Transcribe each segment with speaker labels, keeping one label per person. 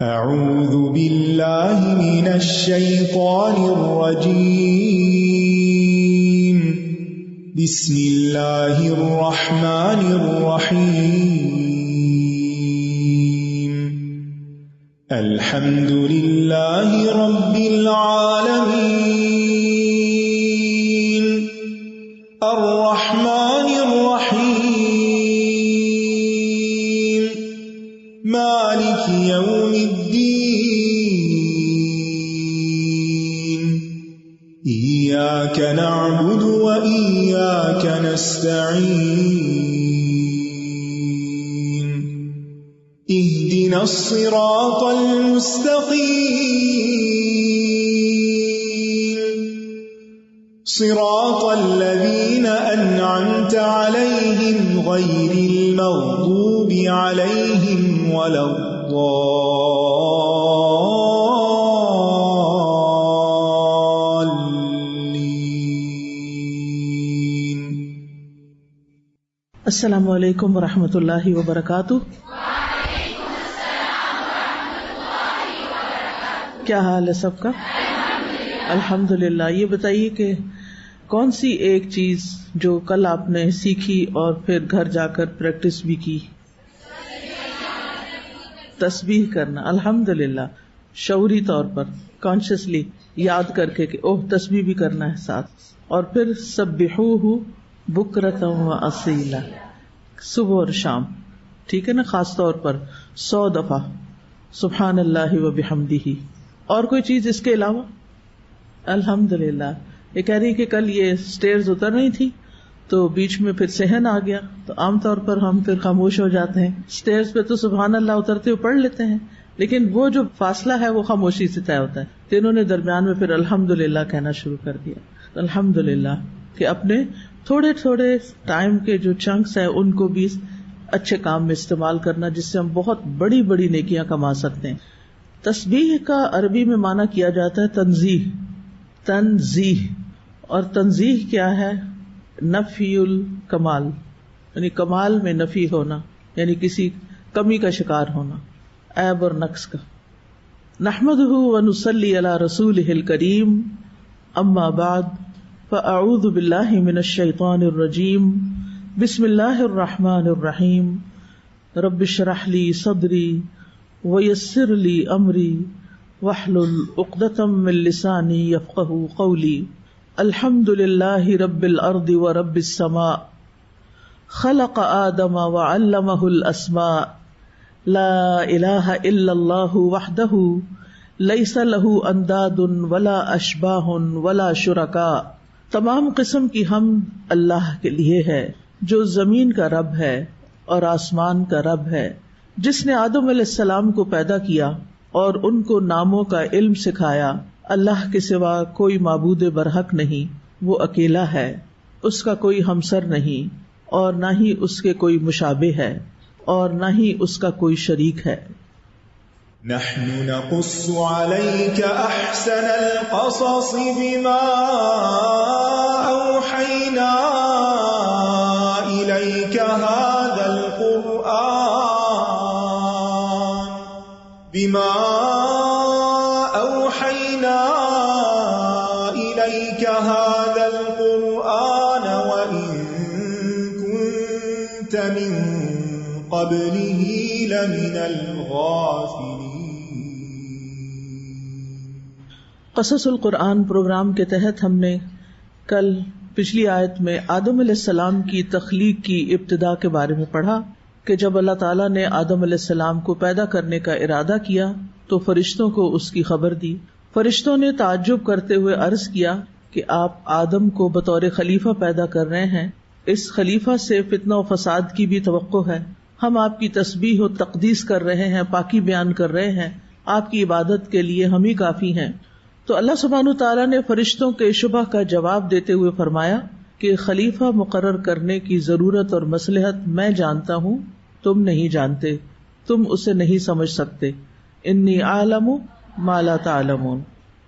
Speaker 1: اعوذ باللہ من الشیطان الرجیم بسم اللہ الرحمن الرحیم الحمد للہ رب العالمین الرحمن الرحیم مالک یوم إياك نعبد وإياك نستعين اهدنا الصراط المستقيم صراط الذين أنعمت عليهم غير المغضوب عليهم ولا
Speaker 2: السلام علیکم ورحمۃ اللہ وبرکاتہ۔ کیا حال ہے سب کا؟ الحمدللہ۔ یہ بتائیے کہ کون سی ایک چیز جو کل آپ نے سیکھی اور پھر گھر جا کر پریکٹس بھی کی؟ تسبیح کرنا۔ الحمدللہ، شعوری طور پر کانشیسلی یاد کر کے کہ اوہ تسبیح بھی کرنا ہے ساتھ، اور پھر سبحوہ بکرۃ و اصیلا، صبح اور شام، ٹھیک ہے نا؟ خاص طور پر 100 دفعہ سبحان اللہ و بحمدہ۔ اور کوئی چیز اس کے علاوہ؟ الحمدللہ۔ یہ کہہ رہی کہ کل یہ سٹیئرز اتر رہی تھی تو بیچ میں پھر صحن آ گیا، تو عام طور پر ہم پھر خاموش ہو جاتے ہیں۔ سٹیئرز پہ تو سبحان اللہ اترتے ہوئے پڑھ لیتے ہیں، لیکن وہ جو فاصلہ ہے وہ خاموشی سے طے ہوتا ہے۔ تو انہوں نے درمیان میں پھر الحمدللہ کہنا شروع کر دیا۔ الحمدللہ کہ اپنے تھوڑے تھوڑے ٹائم کے جو چنکس ہیں ان کو بھی اچھے کام میں استعمال کرنا، جس سے ہم بہت بڑی بڑی نیکیاں کما سکتے ہیں۔ تسبیح کا عربی میں معنی کیا جاتا ہے تنزیہ، تنزیہ، اور تنزیہ کیا ہے؟ نفی الکمال، یعنی کمال میں نفی ہونا، یعنی کسی کمی کا شکار ہونا، عیب اور نقص کا۔ نحمدہ ونصلی علی رسولہ الکریم، اما بعد فاعوذ باللہ من الشیطان الرجیم، بسم اللہ الرحمن الرحیم، رب اشرح لی صدری ویسر لی امری واحلل عقدۃ من لسانی یفقہوا قولی۔ الحمد للہ رب الارض ورب السماء، خلق آدم وعلمہ الاسماء، لا الہ الا اللہ وحدہ لیس لہ انداد ولا اشباہ ولا شرکاء۔ تمام قسم کی حمد اللہ کے لیے ہے جو زمین کا رب ہے اور آسمان کا رب ہے، جس نے آدم علیہ السلام کو پیدا کیا اور ان کو ناموں کا علم سکھایا۔ اللہ کے سوا کوئی معبود برحق نہیں، وہ اکیلا ہے، اس کا کوئی ہمسر نہیں اور نہ ہی اس کے کوئی مشابہ ہے اور نہ ہی اس کا کوئی شریک ہے۔
Speaker 1: نحن نقص عليك أحسن القصص بما أوحينا إليك هذا القرآن وإن كنت من قبله لمن الغافلين۔
Speaker 2: قصص القرآن پروگرام کے تحت ہم نے کل پچھلی آیت میں آدم علیہ السلام کی تخلیق کی ابتدا کے بارے میں پڑھا کہ جب اللہ تعالیٰ نے آدم علیہ السلام کو پیدا کرنے کا ارادہ کیا تو فرشتوں کو اس کی خبر دی۔ فرشتوں نے تعجب کرتے ہوئے عرض کیا کہ آپ آدم کو بطور خلیفہ پیدا کر رہے ہیں، اس خلیفہ سے فتنہ و فساد کی بھی توقع ہے، ہم آپ کی تسبیح و تقدیس کر رہے ہیں، پاکی بیان کر رہے ہیں، آپ کی عبادت کے لیے ہم ہی کافی ہیں۔ تو اللہ سبحانہ تعالیٰ نے فرشتوں کے شبہ کا جواب دیتے ہوئے فرمایا کہ خلیفہ مقرر کرنے کی ضرورت اور مصلحت میں جانتا ہوں، تم نہیں جانتے، تم اسے نہیں سمجھ سکتے۔ انی اعلم ما لا تعلمون۔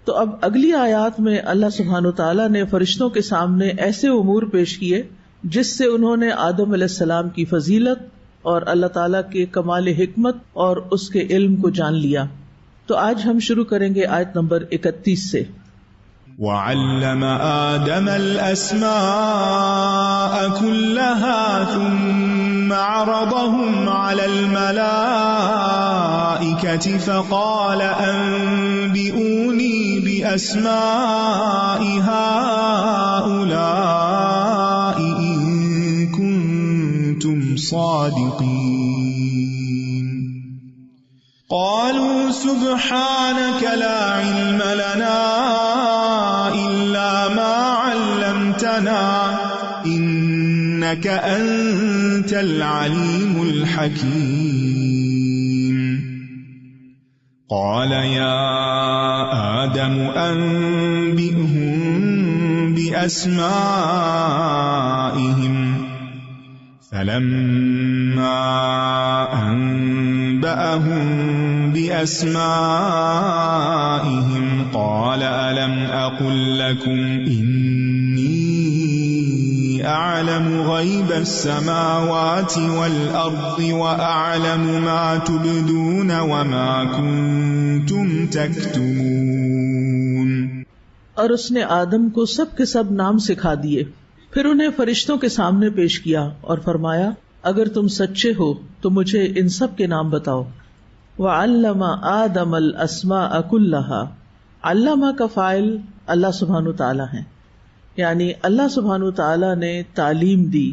Speaker 2: تو اب اگلی آیات میں اللہ سبحانہ تعالیٰ نے فرشتوں کے سامنے ایسے امور پیش کیے جس سے انہوں نے آدم علیہ السلام کی فضیلت اور اللہ تعالیٰ کے کمال حکمت اور اس کے علم کو جان لیا. تو آج ہم شروع کریں گے آیت نمبر 31 سے.
Speaker 1: وَعَلَّمَ آدَمَ الْأَسْمَاءَ كُلَّهَا ثُمَّ عَرَضَهُمْ عَلَى الْمَلَائِكَةِ فَقَالَ أَنبِئُونِي بِأَسْمَاءِ هَؤُلَاءِ إِن كُنتُمْ صَادِقِينَ. قالوا سبحانك لا علم لنا إلا ما علمتنا إنك أنت العليم الحكيم. قال يا آدم أنبئهم بأسمائهم فلما أنبأهم بأسمائهم قال ألم أقل لكم إني أعلم غيب السماوات والأرض وأعلم ما تبدون وما كنتم تكتمون.
Speaker 2: اور اس نے آدم کو سب کے سب نام سکھا دیے، پھر انہیں فرشتوں کے سامنے پیش کیا اور فرمایا اگر تم سچے ہو تو مجھے ان سب کے نام بتاؤ. وَعَلَّمَ آدَمَ الْأَسْمَاءَ كُلَّهَا. علامہ کا فاعل اللہ سبحانہ تعالیٰ ہیں، یعنی اللہ سبحانہ تعالیٰ نے تعلیم دی.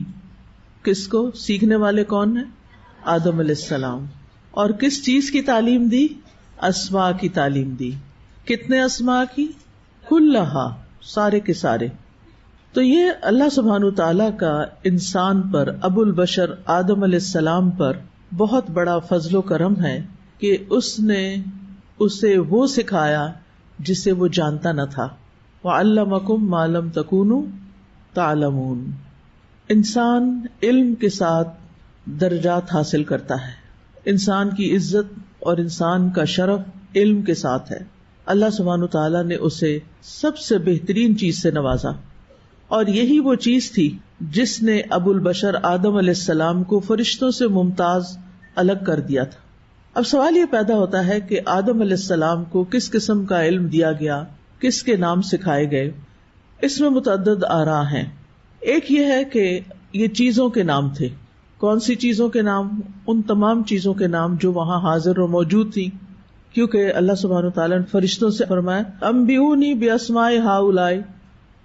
Speaker 2: کس کو؟ سیکھنے والے کون ہیں؟ آدم علیہ السلام. اور کس چیز کی تعلیم دی؟ اسماء کی تعلیم دی. کتنے اسماء کی؟ کلہا، سارے کے سارے. تو یہ اللہ سبحانہ تعالیٰ کا انسان پر، ابو البشر آدم علیہ السلام پر بہت بڑا فضل و کرم ہے کہ اس نے اسے وہ سکھایا جسے وہ جانتا نہ تھا. وَعَلَّمَكُمْ مَا لَمْ تَكُونُوا تَعْلَمُونَ. انسان علم کے ساتھ درجات حاصل کرتا ہے. انسان کی عزت اور انسان کا شرف علم کے ساتھ ہے. اللہ سبحانہ تعالیٰ نے اسے سب سے بہترین چیز سے نوازا، اور یہی وہ چیز تھی جس نے ابو البشر آدم علیہ السلام کو فرشتوں سے ممتاز الگ کر دیا تھا. اب سوال یہ پیدا ہوتا ہے کہ آدم علیہ السلام کو کس قسم کا علم دیا گیا، کس کے نام سکھائے گئے؟ اس میں متعدد آراء ہیں. ایک یہ ہے کہ یہ چیزوں کے نام تھے. کون سی چیزوں کے نام؟ ان تمام چیزوں کے نام جو وہاں حاضر و موجود تھی، کیونکہ اللہ سبحانہ تعالیٰ نے فرشتوں سے فرمایا انبئونی باسماء ہؤلاء،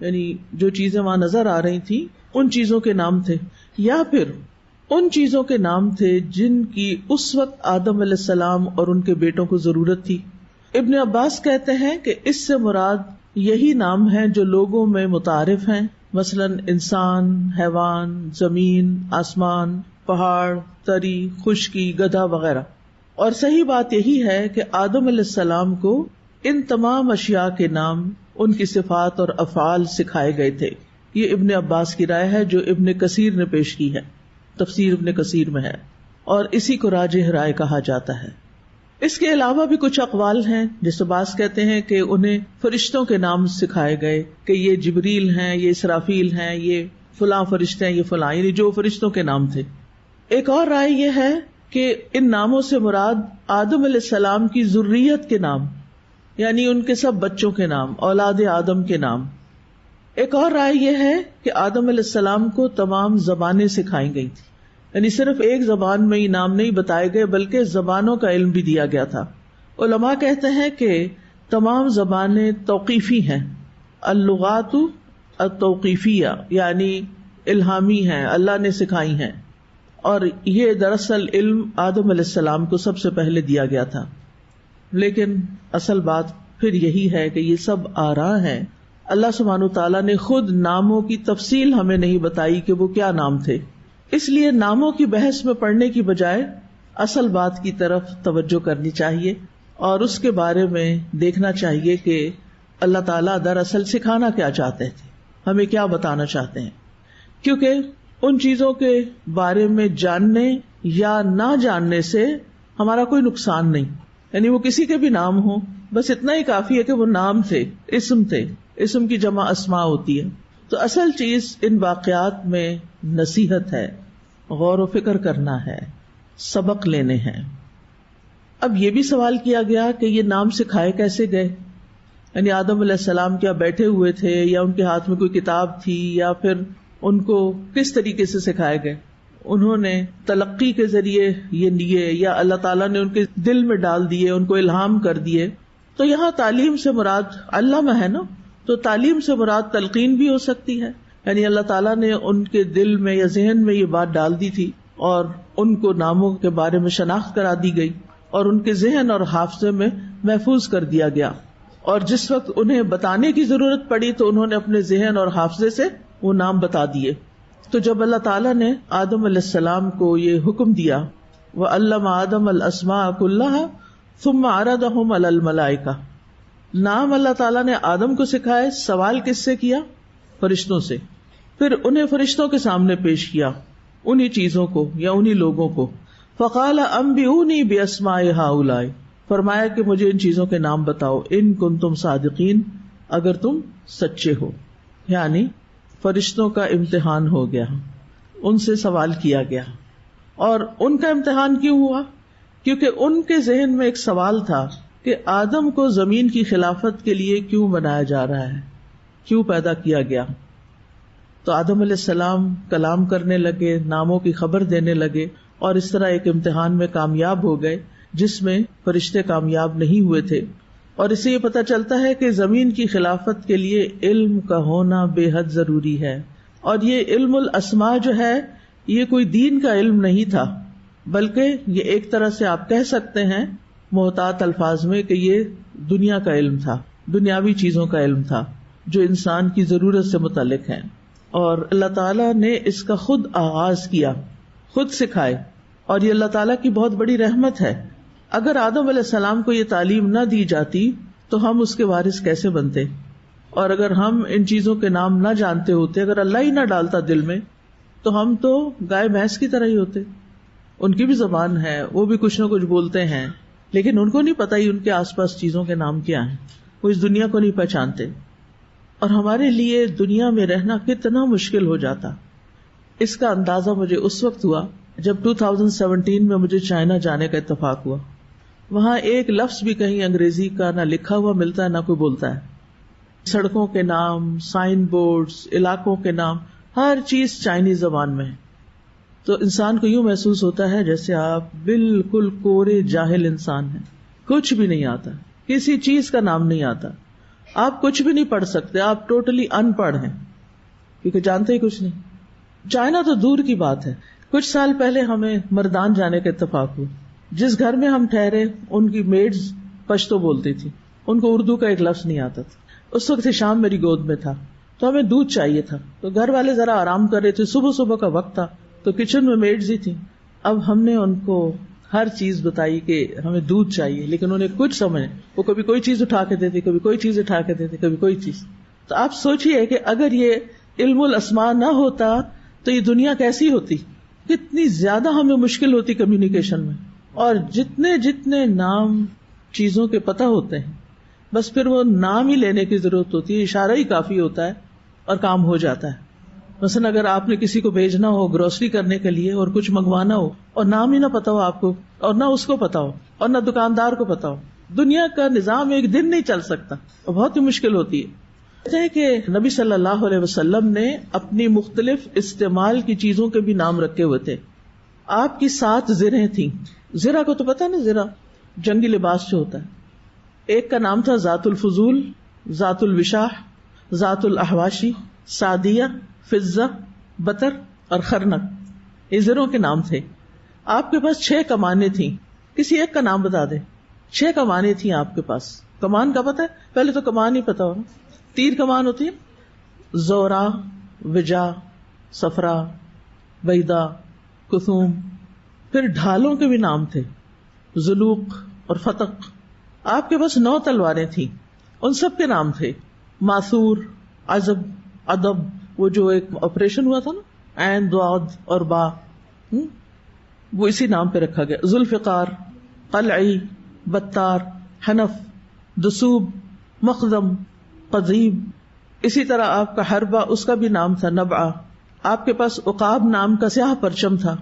Speaker 2: یعنی جو چیزیں وہاں نظر آ رہی تھیں ان چیزوں کے نام تھے، یا پھر ان چیزوں کے نام تھے جن کی اس وقت آدم علیہ السلام اور ان کے بیٹوں کو ضرورت تھی. ابن عباس کہتے ہیں کہ اس سے مراد یہی نام ہیں جو لوگوں میں متعارف ہیں، مثلا انسان، حیوان، زمین، آسمان، پہاڑ، تری، خشکی، گدھا وغیرہ. اور صحیح بات یہی ہے کہ آدم علیہ السلام کو ان تمام اشیاء کے نام، ان کی صفات اور افعال سکھائے گئے تھے. یہ ابن عباس کی رائے ہے جو ابن کثیر نے پیش کی ہے، تفسیر ابن کثیر میں ہے، اور اسی کو راجح رائے کہا جاتا ہے. اس کے علاوہ بھی کچھ اقوال ہیں، جیسے بعض کہتے ہیں کہ انہیں فرشتوں کے نام سکھائے گئے کہ یہ جبریل ہیں، یہ اسرافیل ہیں، یہ فلاں فرشتے ہیں، یہ فلاں، یعنی جو فرشتوں کے نام تھے. ایک اور رائے یہ ہے کہ ان ناموں سے مراد آدم علیہ السلام کی ذریت کے نام، یعنی ان کے سب بچوں کے نام، اولاد آدم کے نام. ایک اور رائے یہ ہے کہ آدم علیہ السلام کو تمام زبانیں سکھائی گئی تھی، یعنی صرف ایک زبان میں ہی نام نہیں بتائے گئے بلکہ زبانوں کا علم بھی دیا گیا تھا. علماء کہتے ہیں کہ تمام زبانیں توقیفی ہیں، اللغات التوقیفیہ، یعنی الہامی ہیں، اللہ نے سکھائی ہیں. اور یہ دراصل علم آدم علیہ السلام کو سب سے پہلے دیا گیا تھا. لیکن اصل بات پھر یہی ہے کہ یہ سب آراء ہیں. اللہ سبحانہ تعالیٰ نے خود ناموں کی تفصیل ہمیں نہیں بتائی کہ وہ کیا نام تھے. اس لیے ناموں کی بحث میں پڑھنے کی بجائے اصل بات کی طرف توجہ کرنی چاہیے اور اس کے بارے میں دیکھنا چاہیے کہ اللہ تعالیٰ دراصل سکھانا کیا چاہتے تھے، ہمیں کیا بتانا چاہتے ہیں. کیونکہ ان چیزوں کے بارے میں جاننے یا نہ جاننے سے ہمارا کوئی نقصان نہیں، یعنی وہ کسی کے بھی نام ہو، بس اتنا ہی کافی ہے کہ وہ نام تھے، اسم تھے، اسم کی جمع اسماء ہوتی ہے. تو اصل چیز ان واقعات میں نصیحت ہے، غور و فکر کرنا ہے، سبق لینے ہیں. اب یہ بھی سوال کیا گیا کہ یہ نام سکھائے کیسے گئے، یعنی آدم علیہ السلام کیا بیٹھے ہوئے تھے یا ان کے ہاتھ میں کوئی کتاب تھی، یا پھر ان کو کس طریقے سے سکھائے گئے؟ انہوں نے تلقی کے ذریعے یہ لیے یا اللہ تعالیٰ نے ان کے دل میں ڈال دیے، ان کو الہام کر دیے؟ تو یہاں تعلیم سے مراد علامہ ہے نا، تو تعلیم سے مراد تلقین بھی ہو سکتی ہے، یعنی اللہ تعالیٰ نے ان کے دل میں یا ذہن میں یہ بات ڈال دی تھی اور ان کو ناموں کے بارے میں شناخت کرا دی گئی اور ان کے ذہن اور حافظے میں محفوظ کر دیا گیا، اور جس وقت انہیں بتانے کی ضرورت پڑی تو انہوں نے اپنے ذہن اور حافظے سے وہ نام بتا دیے. تو جب اللہ تعالیٰ نے آدم علیہ السلام کو یہ حکم دیا وَعَلَّمَ آدَمَ الْأَسْمَاءَ كُلَّهَا ثُمَّ عَرَضَهُمْ عَلَى الْمَلَائِكَةِ، نام اللہ تعالیٰ نے آدم کو سکھائے، سوال کس سے کیا؟ فرشتوں سے، پھر انہیں فرشتوں کے سامنے پیش کیا انہی چیزوں کو یا انہی لوگوں کو. فَقَالَ أَنبِئُونِي بِأَسْمَاءِ هَؤُلَاءِ، فرمایا کہ مجھے ان چیزوں کے نام بتاؤ، ان کنتم صادقین، اگر تم سچے ہو. یعنی فرشتوں کا امتحان ہو گیا، ان سے سوال کیا گیا. اور ان کا امتحان کیوں ہوا؟ کیونکہ ان کے ذہن میں ایک سوال تھا کہ آدم کو زمین کی خلافت کے لیے کیوں بنایا جا رہا ہے، کیوں پیدا کیا گیا. تو آدم علیہ السلام کلام کرنے لگے، ناموں کی خبر دینے لگے، اور اس طرح ایک امتحان میں کامیاب ہو گئے جس میں فرشتے کامیاب نہیں ہوئے تھے. اور اس سے یہ پتہ چلتا ہے کہ زمین کی خلافت کے لیے علم کا ہونا بے حد ضروری ہے. اور یہ علم الاسماء جو ہے یہ کوئی دین کا علم نہیں تھا، بلکہ یہ ایک طرح سے آپ کہہ سکتے ہیں محتاط الفاظ میں کہ یہ دنیا کا علم تھا، دنیاوی چیزوں کا علم تھا جو انسان کی ضرورت سے متعلق ہیں. اور اللہ تعالیٰ نے اس کا خود آغاز کیا، خود سکھائے، اور یہ اللہ تعالیٰ کی بہت بڑی رحمت ہے. اگر آدم علیہ السلام کو یہ تعلیم نہ دی جاتی تو ہم اس کے وارث کیسے بنتے؟ اور اگر ہم ان چیزوں کے نام نہ جانتے ہوتے، اگر اللہ ہی نہ ڈالتا دل میں، تو ہم تو گائے بھینس کی طرح ہی ہوتے. ان کی بھی زبان ہے، وہ بھی کچھ نہ کچھ بولتے ہیں، لیکن ان کو نہیں پتا ہی ان کے آس پاس چیزوں کے نام کیا ہیں، وہ اس دنیا کو نہیں پہچانتے. اور ہمارے لیے دنیا میں رہنا کتنا مشکل ہو جاتا. اس کا اندازہ مجھے اس وقت ہوا جب 2017 میں مجھے چائنا جانے کا اتفاق ہوا. وہاں ایک لفظ بھی کہیں انگریزی کا نہ لکھا ہوا ملتا ہے نہ کوئی بولتا ہے. سڑکوں کے نام، سائن بورڈز، علاقوں کے نام، ہر چیز چائنیز زبان میں ہے. تو انسان کو یوں محسوس ہوتا ہے جیسے آپ بالکل کورے جاہل انسان ہیں، کچھ بھی نہیں آتا، کسی چیز کا نام نہیں آتا، آپ کچھ بھی نہیں پڑھ سکتے، آپ ٹوٹلی ان پڑھ ہیں کیونکہ جانتے ہی کچھ نہیں. چائنا تو دور کی بات ہے. کچھ سال پہلے ہمیں مردان جانے کا اتفاق ہوا. جس گھر میں ہم ٹھہرے ان کی میڈز پشتو بولتی تھی، ان کو اردو کا ایک لفظ نہیں آتا تھا. اس وقت شام میری گود میں تھا تو ہمیں دودھ چاہیے تھا، تو گھر والے ذرا آرام کر رہے تھے، صبح صبح کا وقت تھا، تو کچن میں میڈز ہی تھی. اب ہم نے ان کو ہر چیز بتائی کہ ہمیں دودھ چاہیے، لیکن انہیں کچھ سمجھ، وہ کبھی کوئی چیز اٹھا کے دیتے، کبھی کوئی چیز اٹھا کے دیتے، کبھی کوئی چیز. تو آپ سوچئے کہ اگر یہ علم الاسماء نہ ہوتا تو یہ دنیا کیسی ہوتی، کتنی زیادہ ہمیں مشکل ہوتی کمیونیکیشن میں. اور جتنے جتنے نام چیزوں کے پتہ ہوتے ہیں، بس پھر وہ نام ہی لینے کی ضرورت ہوتی ہے، اشارہ ہی کافی ہوتا ہے اور کام ہو جاتا ہے. مثلا اگر آپ نے کسی کو بھیجنا ہو گروسری کرنے کے لیے اور کچھ منگوانا ہو اور نام ہی نہ پتا ہو آپ کو، اور نہ اس کو پتا ہو اور نہ دکاندار کو پتا ہو، دنیا کا نظام ایک دن نہیں چل سکتا اور بہت ہی مشکل ہوتی ہے. کہتے ہیں کہ نبی صلی اللہ علیہ وسلم نے اپنی مختلف استعمال کی چیزوں کے بھی نام رکھے ہوئے تھے. آپ کی 7 زرہیں تھیں. زرہ کو تو پتا نا، زرہ جنگی لباس جو ہوتا ہے. ایک کا نام تھا ذات الفضول، ذات الوشاح، ذات الاحواشی، سعدیہ، فضہ، بطر اور خرنق. یہ زروں کے نام تھے. آپ کے پاس 6 کمانیں تھیں. کسی ایک کا نام بتا دیں. 6 کمانیں تھیں آپ کے پاس. کمان کا پتا ہے؟ پہلے تو کمان ہی پتا ہونا. تیر کمان ہوتی ہے، زورا، وجا، صفرا، بیدا، کثوم. پھر ڈھالوں کے بھی نام تھے، زلوق اور فتق. آپ کے پاس 9 تلواریں تھیں، ان سب کے نام تھے. ماثور، عزب، ادب، وہ جو ایک آپریشن ہوا تھا نا، عین، ضاد اور با، وہ اسی نام پہ رکھا گیا. ذوالفقار، قلعی، بتار، حنف، دسوب، مخدم، قضیب. اسی طرح آپ کا حربہ، اس کا بھی نام تھا نبعہ. آپ کے پاس عقاب نام کا سیاہ پرچم تھا.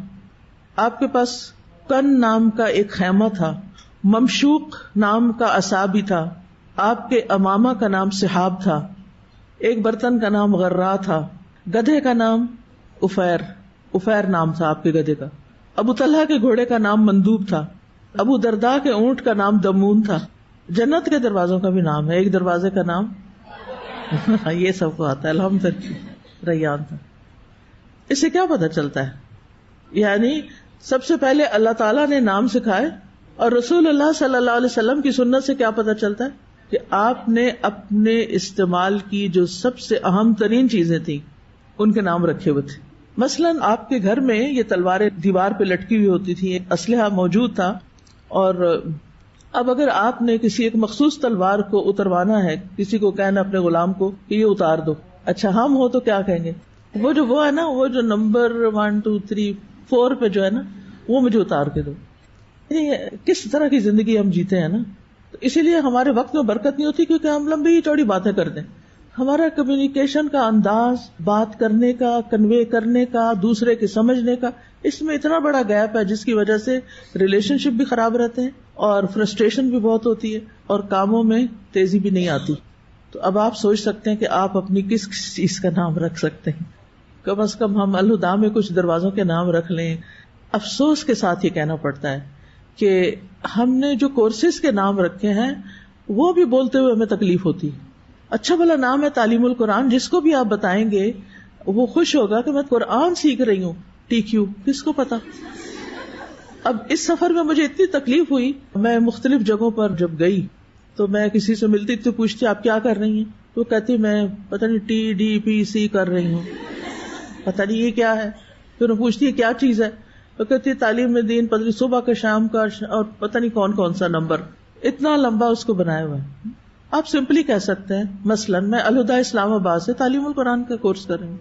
Speaker 2: آپ کے پاس کن نام کا ایک خیمہ تھا، ممشوق نام کا عصا بھی تھا، آپ کے امامہ کا نام سحاب تھا، ایک برتن کا نام غرا تھا، گدھے کا نام افیر نام تھا آپ کے گدھے کا، ابو طلحہ کے گھوڑے کا نام مندوب تھا، ابو درداء کے اونٹ کا نام دمون تھا۔ جنت کے دروازوں کا بھی نام ہے، ایک دروازے کا نام یہ سب کو آتا ہے الحمدللہ، ریان تھا۔ اس سے کیا پتہ چلتا ہے؟ یعنی سب سے پہلے اللہ تعالیٰ نے نام سکھائے، اور رسول اللہ صلی اللہ علیہ وسلم کی سنت سے کیا پتہ چلتا ہے کہ آپ نے اپنے استعمال کی جو سب سے اہم ترین چیزیں تھیں ان کے نام رکھے ہوئے تھے۔ مثلاً آپ کے گھر میں یہ تلواریں دیوار پہ لٹکی ہوئی ہوتی تھی، ایک اسلحہ موجود تھا، اور اب اگر آپ نے کسی ایک مخصوص تلوار کو اتروانا ہے، کسی کو کہنا اپنے غلام کو کہ یہ اتار دو، اچھا ہم ہو تو کیا کہیں گے؟ وہ ہے نا، وہ جو نمبر 1 2 3 4 پہ جو ہے نا، وہ مجھے اتار کے دو۔ کس طرح کی زندگی ہم جیتے ہیں نا، تو اسی لیے ہمارے وقت میں برکت نہیں ہوتی، کیونکہ ہم لمبی چوڑی باتیں کرتے ہیں۔ ہمارا کمیونیکیشن کا انداز، بات کرنے کا، کنوے کرنے کا، دوسرے کے سمجھنے کا، اس میں اتنا بڑا گیپ ہے جس کی وجہ سے ریلیشن شپ بھی خراب رہتے ہیں اور فرسٹریشن بھی بہت ہوتی ہے اور کاموں میں تیزی بھی نہیں آتی۔ تو اب آپ سوچ سکتے ہیں کہ آپ اپنی کس چیز کا نام رکھ سکتے ہیں۔ کم از کم ہم الہدا میں کچھ دروازوں کے نام رکھ لیں۔ افسوس کے ساتھ یہ کہنا پڑتا ہے کہ ہم نے جو کورسز کے نام رکھے ہیں وہ بھی بولتے ہوئے ہمیں تکلیف ہوتی ہے۔ اچھا بھلا نام ہے تعلیم القرآن، جس کو بھی آپ بتائیں گے وہ خوش ہوگا کہ میں قرآن سیکھ رہی ہوں، TQ، کس کو پتا۔ اب اس سفر میں مجھے اتنی تکلیف ہوئی، میں مختلف جگہوں پر جب گئی تو میں کسی سے ملتی تو پوچھتی آپ کیا کر رہی ہیں، تو کہتی میں پتہ نہیں TDPC کر رہی ہوں، پتہ نہیں یہ کیا ہے۔ پھر میں پوچھتی ہے کیا چیز ہے، تو کہتی ہے تعلیم دین، پتہ نہیں صبح کا شام کا، اور پتہ نہیں کون کون سا نمبر، اتنا لمبا اس کو بنایا ہوا ہے۔ آپ سمپلی کہہ سکتے ہیں مثلاً میں الہدا اسلام آباد سے تعلیم القرآن کا کورس کر رہی ہوں،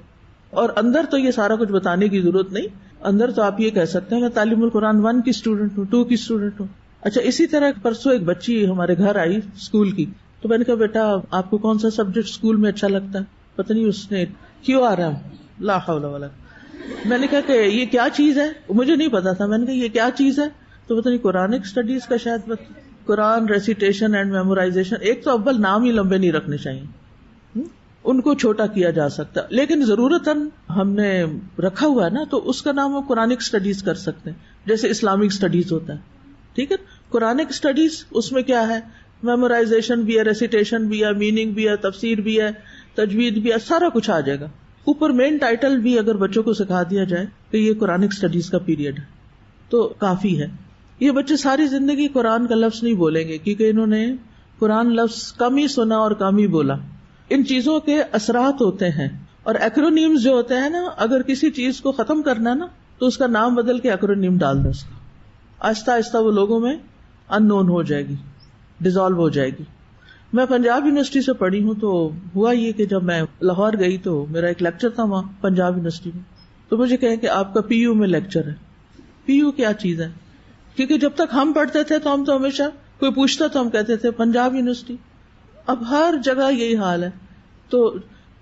Speaker 2: اور اندر تو یہ سارا کچھ بتانے کی ضرورت نہیں، اندر تو آپ یہ کہہ سکتے ہیں میں تعلیم القرآن 1 کی اسٹوڈنٹ ہوں، 2 کی اسٹوڈنٹ ہوں۔ اچھا اسی طرح پرسوں ایک بچی ہمارے گھر آئی اسکول کی، تو میں نے کہا بیٹا آپ کو کون سا سبجیکٹ اسکول میں اچھا لگتا ہے؟ پتہ نہیں اس نے QRM، لا حول ولا، میں نے کہا کہ یہ کیا چیز ہے، مجھے نہیں پتا تھا، میں نے کہا یہ کیا چیز ہے، تو پتہ نہیں قرآنک اسٹڈیز کا شاید، قرآن ریسیٹیشن اینڈ میمورائزیشن۔ ایک تو اول نام ہی لمبے نہیں رکھنے چاہیے، ان کو چھوٹا کیا جا سکتا، لیکن ضرورتاً ہم نے رکھا ہوا ہے نا، تو اس کا نام ہم قرآنک اسٹڈیز کر سکتے ہیں، جیسے اسلامک اسٹڈیز ہوتا ہے، ٹھیک ہے۔ قرآنک اسٹڈیز اس میں کیا ہے، میمورائزیشن بھی ہے، ریسیٹیشن بھی ہے، میننگ بھی ہے، تفسیر بھی ہے، تجوید بھی ہے، سارا کچھ آ جائے گا۔ اوپر مین ٹائٹل بھی اگر بچوں کو سکھا دیا جائے کہ یہ قرآنک اسٹڈیز کا پیریڈ ہے تو کافی ہے۔ یہ بچے ساری زندگی قرآن کا لفظ نہیں بولیں گے، کیونکہ انہوں نے قرآن لفظ کم ہی سنا اور کم ہی بولا۔ ان چیزوں کے اثرات ہوتے ہیں، اور ایکرونیمز جو ہوتے ہیں نا، اگر کسی چیز کو ختم کرنا ہے نا تو اس کا نام بدل کے ایکرونیم ڈال دو، اس کا آہستہ آہستہ وہ لوگوں میں ان نون ہو جائے گی، ڈیزالو ہو جائے گی۔ میں پنجاب یونیورسٹی سے پڑھی ہوں، تو ہوا یہ کہ جب میں لاہور گئی تو میرا ایک لیکچر تھا وہاں پنجاب یونیورسٹی میں، تو مجھے کہیں کہ آپ کا PU میں لیکچر ہے۔ PU کیا چیز ہے؟ کیونکہ جب تک ہم پڑھتے تھے تو ہم تو ہمیشہ کوئی پوچھتا تو ہم کہتے تھے پنجاب یونیورسٹی، اب ہر جگہ یہی حال ہے۔ تو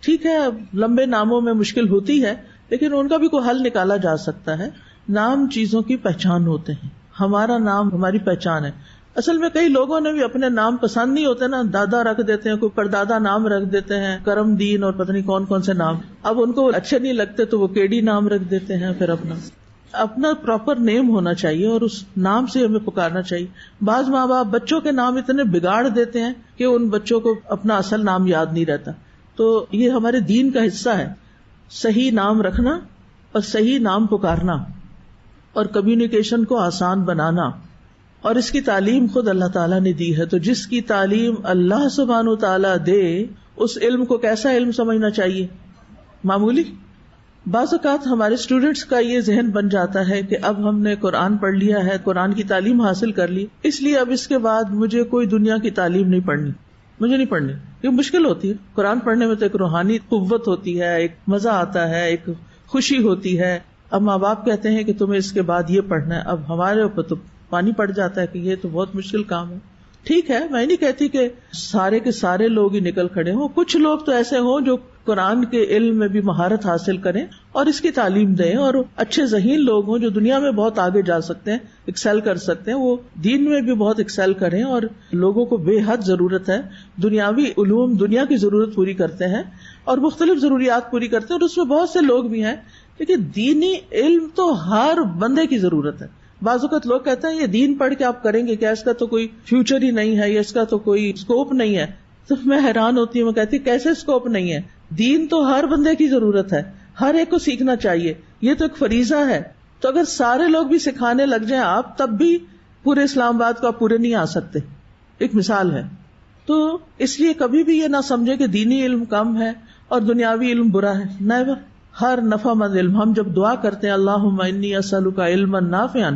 Speaker 2: ٹھیک ہے لمبے ناموں میں مشکل ہوتی ہے، لیکن ان کا بھی کوئی حل نکالا جا سکتا ہے۔ نام چیزوں کی پہچان ہوتے ہیں، ہمارا نام ہماری پہچان ہے۔ اصل میں کئی لوگوں نے بھی اپنے نام پسند نہیں ہوتے نا، دادا رکھ دیتے ہیں، کوئی پردادا نام رکھ دیتے ہیں، کرم دین اور پتہ نہیں کون کون سے نام، اب ان کو اچھے نہیں لگتے تو وہ KD نام رکھ دیتے ہیں۔ پھر اپنا پراپر نیم ہونا چاہیے اور اس نام سے ہمیں پکارنا چاہیے۔ بعض ماں باپ بچوں کے نام اتنے بگاڑ دیتے ہیں کہ ان بچوں کو اپنا اصل نام یاد نہیں رہتا، تو یہ ہمارے دین کا حصہ ہے، صحیح نام رکھنا اور صحیح نام پکارنا اور کمیونیکیشن کو آسان بنانا، اور اس کی تعلیم خود اللہ تعالیٰ نے دی ہے۔ تو جس کی تعلیم اللہ سبحانہ و تعالیٰ دے، اس علم کو کیسا علم سمجھنا چاہیے؟ معمولی۔ بعض اوقات ہمارے اسٹوڈینٹس کا یہ ذہن بن جاتا ہے کہ اب ہم نے قرآن پڑھ لیا ہے، قرآن کی تعلیم حاصل کر لی، اس لیے اب اس کے بعد مجھے کوئی دنیا کی تعلیم نہیں پڑھنی، مجھے نہیں پڑھنی۔ یہ مشکل ہوتی ہے، قرآن پڑھنے میں تو ایک روحانی قوت ہوتی ہے، ایک مزہ آتا ہے، ایک خوشی ہوتی ہے۔ اب ماں باپ کہتے ہیں کہ تمہیں اس کے بعد یہ پڑھنا ہے، اب ہمارے اوپر تو پانی پڑ جاتا ہے کہ یہ تو بہت مشکل کام ہے۔ ٹھیک ہے، میں نہیں کہتی کہ سارے کے سارے لوگ ہی نکل کھڑے ہوں، کچھ لوگ تو ایسے ہوں جو قرآن کے علم میں بھی مہارت حاصل کریں اور اس کی تعلیم دیں، اور اچھے ذہین لوگ ہوں جو دنیا میں بہت آگے جا سکتے ہیں، ایکسل کر سکتے ہیں، وہ دین میں بھی بہت ایکسل کریں. اور لوگوں کو بے حد ضرورت ہے، دنیاوی علوم دنیا کی ضرورت پوری کرتے ہیں اور مختلف ضروریات پوری کرتے ہیں، اور اس میں بہت سے لوگ بھی ہیں. لیکن دینی علم تو ہر بندے کی ضرورت ہے. بعض اوقات لوگ کہتے ہیں یہ دین پڑھ کے آپ کریں گے کیا، اس کا تو کوئی فیوچر ہی نہیں ہے، یا اس کا تو کوئی اسکوپ نہیں ہے. تو میں حیران ہوتی ہوں، میں کہتی ہوں کیسے اسکوپ نہیں ہے؟ دین تو ہر بندے کی ضرورت ہے، ہر ایک کو سیکھنا چاہیے، یہ تو ایک فریضہ ہے. تو اگر سارے لوگ بھی سکھانے لگ جائیں آپ، تب بھی پورے اسلام آباد کو آپ پورے نہیں آ سکتے. ایک مثال ہے. تو اس لیے کبھی بھی یہ نہ سمجھے کہ دینی علم کم ہے اور دنیاوی علم برا ہے. نیور. ہر نفع مند علم. ہم جب دعا کرتے ہیں اللہم انی اسألک علما نافعا،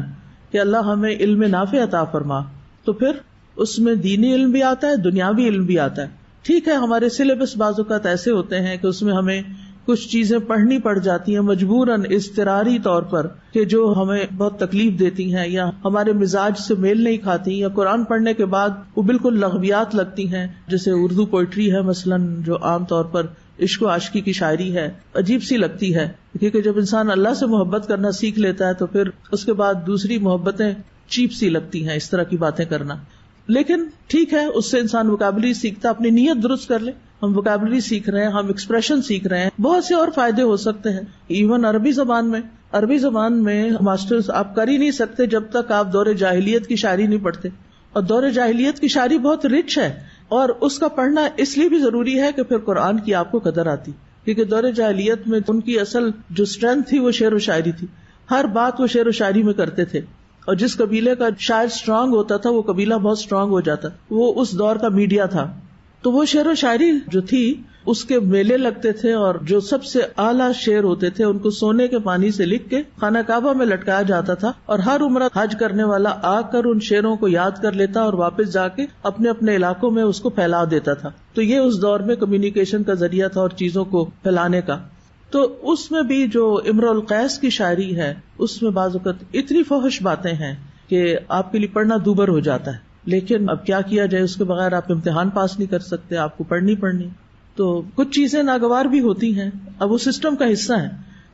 Speaker 2: کہ اللہ ہمیں علم نافع عطا فرما، تو پھر اس میں دینی علم بھی آتا ہے، دنیاوی علم بھی آتا ہے. ٹھیک ہے ہمارے سلیبس بعض اوقات ایسے ہوتے ہیں کہ اس میں ہمیں کچھ چیزیں پڑھنی پڑ جاتی ہیں مجبوراً اضطراری طور پر، کہ جو ہمیں بہت تکلیف دیتی ہیں یا ہمارے مزاج سے میل نہیں کھاتی، یا قرآن پڑھنے کے بعد وہ بالکل لغویات لگتی ہیں، جیسے اردو پوئٹری ہے مثلاً جو عام طور پر عشق و عاشقی کی شاعری ہے، عجیب سی لگتی ہے. کیونکہ جب انسان اللہ سے محبت کرنا سیکھ لیتا ہے تو پھر اس کے بعد دوسری محبتیں چیپ سی لگتی ہیں، اس طرح کی باتیں کرنا. لیکن ٹھیک ہے اس سے انسان ووکیبلری سیکھتا، اپنی نیت درست کر لے. ہم ووکیبلری سیکھ رہے ہیں، ہم ایکسپریشن سیکھ رہے ہیں، بہت سے اور فائدے ہو سکتے ہیں. ایون عربی زبان میں ماسٹرز آپ کر ہی نہیں سکتے جب تک آپ دور جاہلیت کی شاعری نہیں پڑھتے. اور دور جاہلیت کی شاعری بہت رچ ہے، اور اس کا پڑھنا اس لیے بھی ضروری ہے کہ پھر قرآن کی آپ کو قدر آتی. کیونکہ دور جاہلیت میں ان کی اصل جو اسٹرینتھ تھی وہ شعر و شاعری تھی. ہر بات وہ شعر و شاعری میں کرتے تھے، اور جس قبیلے کا شاعر اسٹرانگ ہوتا تھا وہ قبیلہ بہت اسٹرانگ ہو جاتا. وہ اس دور کا میڈیا تھا. تو وہ شعر و شاعری جو تھی اس کے میلے لگتے تھے، اور جو سب سے اعلیٰ شعر ہوتے تھے ان کو سونے کے پانی سے لکھ کے خانہ کعبہ میں لٹکایا جاتا تھا، اور ہر عمرہ حج کرنے والا آ کر ان شعروں کو یاد کر لیتا اور واپس جا کے اپنے اپنے علاقوں میں اس کو پھیلا دیتا تھا. تو یہ اس دور میں کمیونیکیشن کا ذریعہ تھا اور چیزوں کو پھیلانے کا. تو اس میں بھی جو امرؤ القیس کی شاعری ہے اس میں بعض اوقات اتنی فحش باتیں ہیں کہ آپ کے لیے پڑھنا دوبر ہو جاتا ہے. لیکن اب کیا کیا جائے، اس کے بغیر آپ امتحان پاس نہیں کر سکتے، آپ کو پڑھنی. تو کچھ چیزیں ناگوار بھی ہوتی ہیں، اب وہ سسٹم کا حصہ ہے.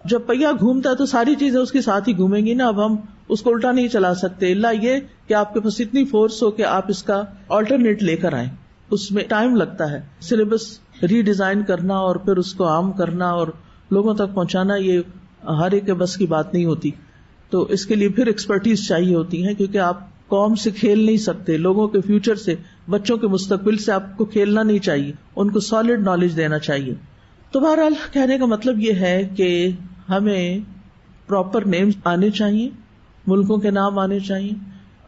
Speaker 2: جب پہیا گھومتا ہے تو ساری چیزیں اس کے ساتھ ہی گھومیں گی نا. اب ہم اس کو الٹا نہیں چلا سکتے، اللہ یہ کہ آپ کے پاس اتنی فورس ہو کہ آپ اس کا آلٹرنیٹ لے کر آئیں. اس میں ٹائم لگتا ہے، سلیبس ری ڈیزائن کرنا اور پھر اس کو عام کرنا اور لوگوں تک پہنچانا، یہ ہر ایک کے بس کی بات نہیں ہوتی. تو اس کے لیے پھر ایکسپرٹیز چاہیے ہوتی ہے، کیونکہ آپ قوم سے کھیل نہیں سکتے، لوگوں کے فیوچر سے، بچوں کے مستقبل سے آپ کو کھیلنا نہیں چاہیے، ان کو سالڈ نالج دینا چاہیے. تو بہرحال کہنے کا مطلب یہ ہے کہ ہمیں پراپر نیمز آنے چاہیے، ملکوں کے نام آنے چاہیے.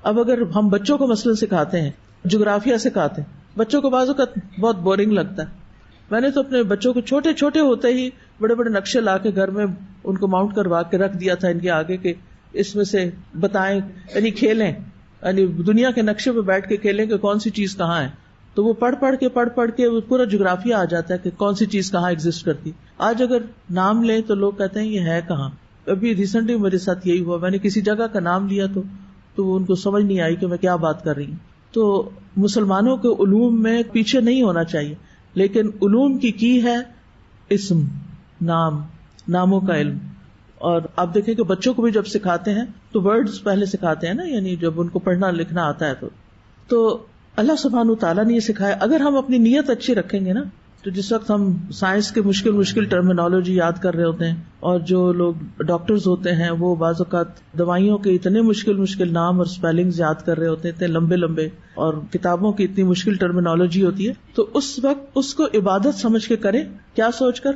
Speaker 2: اب اگر ہم بچوں کو مثلاً سکھاتے ہیں، جغرافیہ سکھاتے ہیں، بچوں کو بعض اوقات بہت بورنگ لگتا ہے. میں نے تو اپنے بچوں کو چھوٹے چھوٹے ہوتے ہی بڑے بڑے نقشے لا کے گھر میں ان کو ماؤنٹ کروا کے رکھ دیا تھا ان کے آگے، کہ اس میں سے بتائیں، یعنی کھیلیں، یعنی دنیا کے نقشے پہ بیٹھ کے کھیلیں کہ کون سی چیز کہاں ہے. تو وہ پڑھ پڑھ کے وہ پورا جغرافیہ آ جاتا ہے کہ کون سی چیز کہاں ایگزسٹ کرتی. آج اگر نام لیں تو لوگ کہتے ہیں یہ ہے کہاں. ابھی ریسنٹلی میرے ساتھ یہی ہوا، میں نے کسی جگہ کا نام لیا تو ان کو سمجھ نہیں آئی کہ میں کیا بات کر رہی ہوں. تو مسلمانوں کے علوم میں پیچھے نہیں ہونا چاہیے، لیکن علوم کی ہے اسم، ناموں کا علم. اور آپ دیکھیں کہ بچوں کو بھی جب سکھاتے ہیں تو ورڈز پہلے سکھاتے ہیں نا، یعنی جب ان کو پڑھنا لکھنا آتا ہے تو اللہ سبحانہ تعالیٰ نے یہ سکھایا. اگر ہم اپنی نیت اچھی رکھیں گے نا، تو جس وقت ہم سائنس کے مشکل ٹرمینالوجی یاد کر رہے ہوتے ہیں، اور جو لوگ ڈاکٹرز ہوتے ہیں وہ بعض اوقات دوائیوں کے اتنے مشکل نام اور اسپیلنگز یاد کر رہے ہوتے ہیں، اتنے لمبے، اور کتابوں کی اتنی مشکل ٹرمینالوجی ہوتی ہے، تو اس وقت اس کو عبادت سمجھ کے کریں. کیا سوچ کر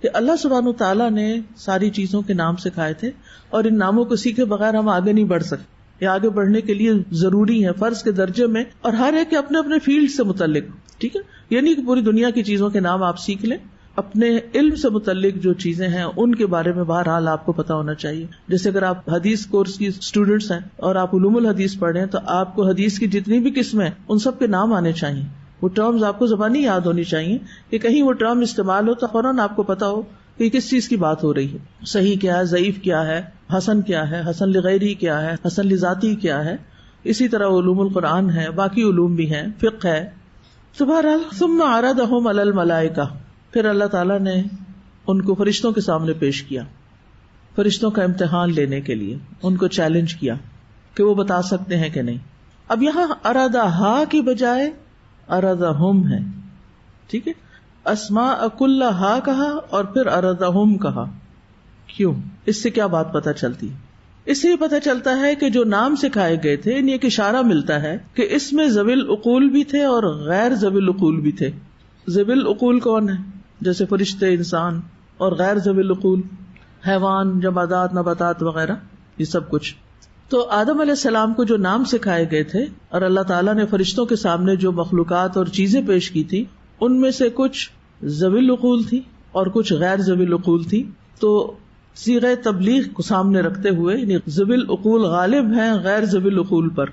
Speaker 2: کہ اللہ سبحانہ تعالیٰ نے ساری چیزوں کے نام سکھائے تھے، اور ان ناموں کو سیکھے بغیر ہم آگے نہیں بڑھ سکتے. یہ آگے بڑھنے کے لیے ضروری ہے، فرض کے درجے میں، اور ہر ایک کے اپنے اپنے فیلڈ سے متعلق. ٹھیک ہے، یہ نہیں کہ پوری دنیا کی چیزوں کے نام آپ سیکھ لیں، اپنے علم سے متعلق جو چیزیں ہیں ان کے بارے میں بہرحال آپ کو پتا ہونا چاہیے. جیسے اگر آپ حدیث کورس کی اسٹوڈینٹس ہیں اور آپ علوم الحدیث پڑھ رہے ہیں، تو آپ کو حدیث کی جتنی بھی قسمیں ہیں ان سب کے نام آنے چاہیے. وہ ٹرمز آپ کو زبانی یاد ہونی چاہیے کہ کہیں وہ ٹرم استعمال ہو تو فوراً آپ کو پتا ہو کہ کس چیز کی بات ہو رہی ہے. صحیح کیا ہے، ضعیف کیا ہے، حسن کیا ہے، حسن لغیری کیا ہے، حسن لذاتی کیا ہے. اسی طرح علوم القرآن ہے، باقی علوم بھی ہیں، فقہ ہے. تو بہرحال ثم عرضهم علی الملائکہ، پھر اللہ تعالیٰ نے ان کو فرشتوں کے سامنے پیش کیا، فرشتوں کا امتحان لینے کے لیے ان کو چیلنج کیا کہ وہ بتا سکتے ہیں کہ نہیں. اب یہاں ارادہا کی بجائے ارادہم ہے، ٹھیک ہے، اسماء کلہا کہا اور پھر ارادہم کہا. کیوں؟ اس سے کیا بات پتہ چلتی ہے؟ اس سے یہ پتہ چلتا ہے کہ جو نام سکھائے گئے تھے انہیں ایک اشارہ ملتا ہے کہ اس میں ذوی العقول بھی تھے اور غیر ذوی العقول بھی تھے. ذوی العقول کون ہے؟ جیسے فرشتے، انسان، اور غیر ذوی العقول حیوان، جمادات، نباتات وغیرہ، یہ سب کچھ. تو آدم علیہ السلام کو جو نام سکھائے گئے تھے اور اللہ تعالیٰ نے فرشتوں کے سامنے جو مخلوقات اور چیزیں پیش کی تھی ان میں سے کچھ ذوی العقول تھی اور کچھ غیر ذوی العقول تھی. تو صیغہ تبلیغ کو سامنے رکھتے ہوئے یعنی ذوی العقول غالب ہیں غیر ذوی العقول پر،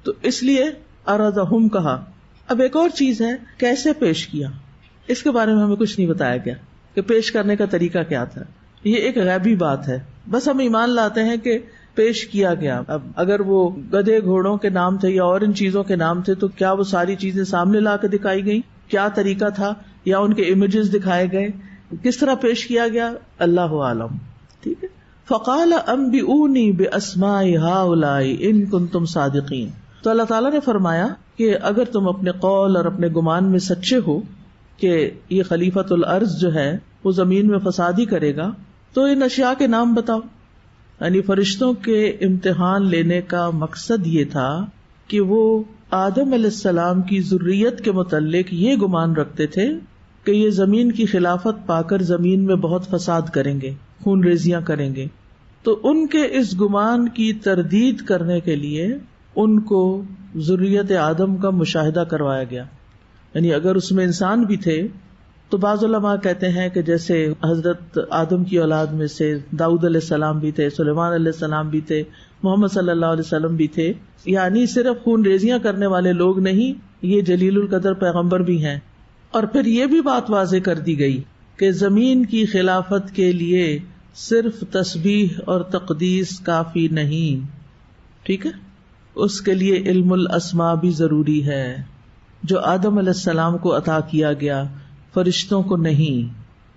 Speaker 2: تو اس لیے ارادہم کہا. اب ایک اور چیز ہے، کیسے پیش کیا، اس کے بارے میں ہمیں کچھ نہیں بتایا گیا کہ پیش کرنے کا طریقہ کیا تھا. یہ ایک غیبی بات ہے، بس ہم ایمان لاتے ہیں کہ پیش کیا گیا. اب اگر وہ گدھے گھوڑوں کے نام تھے یا اور ان چیزوں کے نام تھے تو کیا وہ ساری چیزیں سامنے لا کے دکھائی گئی؟ کیا طریقہ تھا؟ یا ان کے امیجز دکھائے گئے؟ کس طرح پیش کیا گیا؟ اللہ عالم. ٹھیک ہے. فقال انبئونی باسماء ہؤلاء ان کنتم صادقین. تو اللہ تعالیٰ نے فرمایا کہ اگر تم اپنے قول اور اپنے گمان میں سچے ہو کہ یہ خلیفۃ الارض جو ہے وہ زمین میں فساد ہی کرے گا تو ان اشیاء کے نام بتاؤ. یعنی فرشتوں کے امتحان لینے کا مقصد یہ تھا کہ وہ آدم علیہ السلام کی ذریت کے متعلق یہ گمان رکھتے تھے کہ یہ زمین کی خلافت پا کر زمین میں بہت فساد کریں گے، خون ریزیاں کریں گے. تو ان کے اس گمان کی تردید کرنے کے لیے ان کو ذریت آدم کا مشاہدہ کروایا گیا. یعنی اگر اس میں انسان بھی تھے تو بعض علماء کہتے ہیں کہ جیسے حضرت آدم کی اولاد میں سے داؤد علیہ السلام بھی تھے، سلیمان علیہ السلام بھی تھے، محمد صلی اللہ علیہ وسلم بھی تھے. یعنی صرف خون ریزیاں کرنے والے لوگ نہیں، یہ جلیل القدر پیغمبر بھی ہیں. اور پھر یہ بھی بات واضح کر دی گئی کہ زمین کی خلافت کے لیے صرف تسبیح اور تقدیس کافی نہیں، ٹھیک ہے، اس کے لیے علم الاسماء بھی ضروری ہے جو آدم علیہ السلام کو عطا کیا گیا، فرشتوں کو نہیں.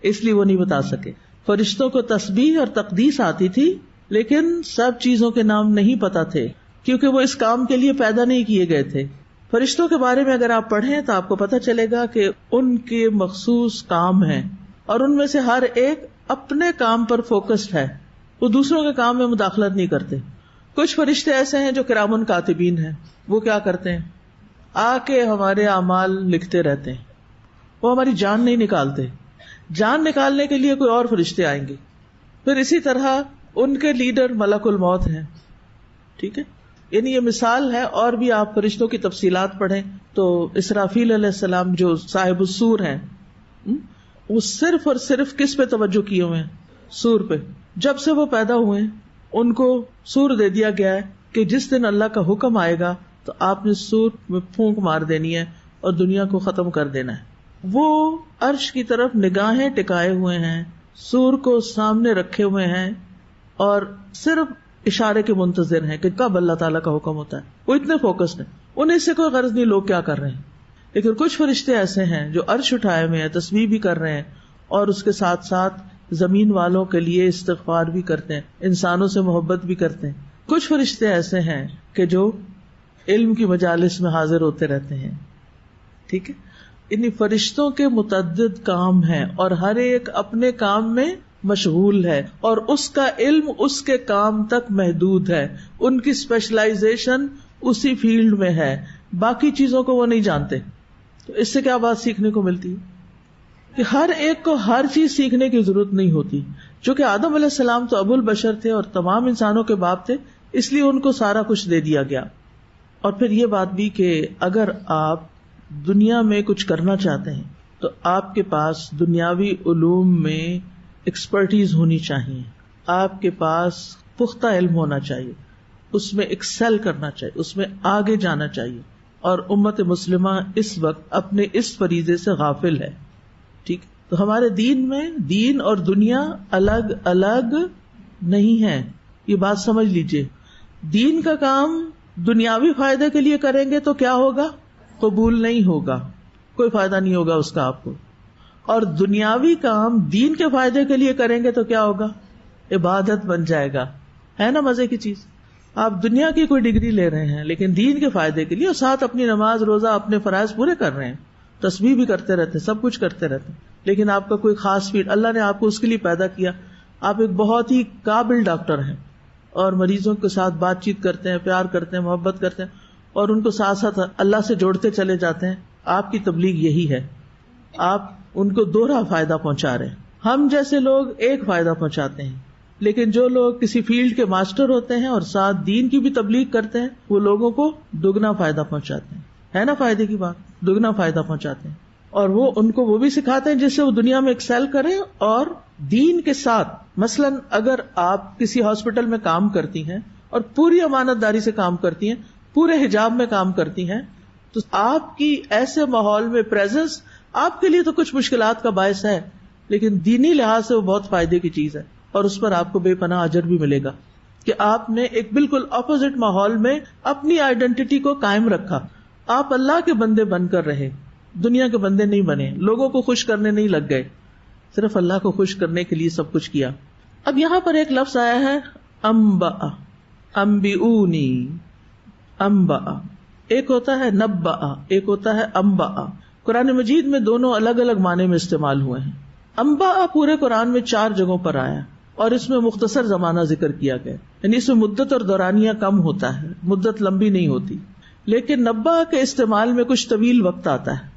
Speaker 2: اس لیے وہ نہیں بتا سکے. فرشتوں کو تسبیح اور تقدیس آتی تھی لیکن سب چیزوں کے نام نہیں پتا تھے کیونکہ وہ اس کام کے لیے پیدا نہیں کیے گئے تھے. فرشتوں کے بارے میں اگر آپ پڑھیں تو آپ کو پتہ چلے گا کہ ان کے مخصوص کام ہیں اور ان میں سے ہر ایک اپنے کام پر فوکسڈ ہے، وہ دوسروں کے کام میں مداخلت نہیں کرتے. کچھ فرشتے ایسے ہیں جو کرامن کاتبین ہیں، وہ کیا کرتے ہیں؟ آ کے ہمارے اعمال لکھتے رہتے ہیں، وہ ہماری جان نہیں نکالتے. جان نکالنے کے لیے کوئی اور فرشتے آئیں گے. پھر اسی طرح ان کے لیڈر ملک الموت ہیں، ٹھیک ہے. یعنی یہ مثال ہے، اور بھی آپ فرشتوں کی تفصیلات پڑھیں تو اسرافیل علیہ السلام جو صاحب السور ہیں وہ صرف اور صرف کس پہ توجہ کیے ہوئے ہیں؟ سور پہ. جب سے وہ پیدا ہوئے ان کو سور دے دیا گیا ہے کہ جس دن اللہ کا حکم آئے گا تو آپ نے سور میں پھونک مار دینی ہے اور دنیا کو ختم کر دینا ہے. وہ عرش کی طرف نگاہیں ٹکائے ہوئے ہیں، سور کو سامنے رکھے ہوئے ہیں اور صرف اشارے کے منتظر ہیں کہ کب اللہ تعالیٰ کا حکم ہوتا ہے. وہ اتنے فوکسڈ ہیں، انہیں سے کوئی غرض نہیں لوگ کیا کر رہے ہیں. لیکن کچھ فرشتے ایسے ہیں جو عرش اٹھائے ہوئے ہیں، تسبیح بھی کر رہے ہیں اور اس کے ساتھ ساتھ زمین والوں کے لیے استغفار بھی کرتے ہیں، انسانوں سے محبت بھی کرتے ہیں. کچھ فرشتے ایسے ہیں کہ جو علم کی مجالس میں حاضر ہوتے رہتے ہیں، ٹھیک ہے. انہی فرشتوں کے متعدد کام ہیں اور ہر ایک اپنے کام میں مشغول ہے اور اس کا علم اس کے کام تک محدود ہے. ان کی اسپیشلائزیشن اسی فیلڈ میں ہے، باقی چیزوں کو وہ نہیں جانتے. تو اس سے کیا بات سیکھنے کو ملتی ہے کہ ہر ایک کو ہر چیز سیکھنے کی ضرورت نہیں ہوتی. چونکہ آدم علیہ السلام تو ابو البشر تھے اور تمام انسانوں کے باپ تھے، اس لیے ان کو سارا کچھ دے دیا گیا. اور پھر یہ بات بھی کہ اگر آپ دنیا میں کچھ کرنا چاہتے ہیں تو آپ کے پاس دنیاوی علوم میں ایکسپرٹیز ہونی چاہیے، آپ کے پاس پختہ علم ہونا چاہیے، اس میں ایکسل کرنا چاہیے، اس میں آگے جانا چاہیے. اور امت مسلمہ اس وقت اپنے اس فریضے سے غافل ہے، ٹھیک. تو ہمارے دین میں دین اور دنیا الگ الگ نہیں ہے، یہ بات سمجھ لیجئے. دین کا کام دنیاوی فائدے کے لیے کریں گے تو کیا ہوگا؟ قبول نہیں ہوگا، کوئی فائدہ نہیں ہوگا اس کا آپ کو. اور دنیاوی کام دین کے فائدے کے لیے کریں گے تو کیا ہوگا؟ عبادت بن جائے گا. ہے نا مزے کی چیز؟ آپ دنیا کی کوئی ڈگری لے رہے ہیں لیکن دین کے فائدے کے لیے، اور ساتھ اپنی نماز روزہ اپنے فرائض پورے کر رہے ہیں، تسبیح بھی کرتے رہتے ہیں، سب کچھ کرتے رہتے ہیں، لیکن آپ کا کوئی خاص فیلڈ اللہ نے آپ کو اس کے لیے پیدا کیا. آپ ایک بہت ہی قابل ڈاکٹر ہیں اور مریضوں کے ساتھ بات چیت کرتے ہیں، پیار کرتے ہیں، محبت کرتے ہیں، اور ان کو ساتھ ساتھ اللہ سے جوڑتے چلے جاتے ہیں. آپ کی تبلیغ یہی ہے، آپ ان کو دوہرا فائدہ پہنچا رہے ہیں. ہم جیسے لوگ ایک فائدہ پہنچاتے ہیں، لیکن جو لوگ کسی فیلڈ کے ماسٹر ہوتے ہیں اور ساتھ دین کی بھی تبلیغ کرتے ہیں، وہ لوگوں کو دگنا فائدہ پہنچاتے ہیں. ہے نا فائدے کی بات؟ دگنا فائدہ پہنچاتے ہیں. اور وہ ان کو وہ بھی سکھاتے ہیں جس سے وہ دنیا میں ایکسل کریں اور دین کے ساتھ. مثلاً اگر آپ کسی ہاسپٹل میں کام کرتی ہیں اور پوری امانت داری سے کام کرتی ہیں، پورے حجاب میں کام کرتی ہیں، تو آپ کی ایسے ماحول میں پریزنس آپ کے لیے تو کچھ مشکلات کا باعث ہے، لیکن دینی لحاظ سے وہ بہت فائدے کی چیز ہے، اور اس پر آپ کو بے پناہ اجر بھی ملے گا کہ آپ نے ایک بالکل اپوزٹ ماحول میں اپنی آئیڈینٹی کو قائم رکھا. آپ اللہ کے بندے بن کر رہے، دنیا کے بندے نہیں بنے، لوگوں کو خوش کرنے نہیں لگ گئے، صرف اللہ کو خوش کرنے کے لیے سب کچھ کیا. اب یہاں پر ایک لفظ آیا ہے انبأ، انبئونی، انبأ، ایک ہوتا ہے نبأ، ایک ہوتا ہے انبأ. قرآن مجید میں دونوں الگ الگ معنی میں استعمال ہوئے ہیں. انبأ پورے قرآن میں 4 جگہوں پر آیا اور اس میں مختصر زمانہ ذکر کیا گیا، یعنی اس میں مدت اور دورانیہ کم ہوتا ہے، مدت لمبی نہیں ہوتی. لیکن نبأ کے استعمال میں کچھ طویل وقت آتا ہے.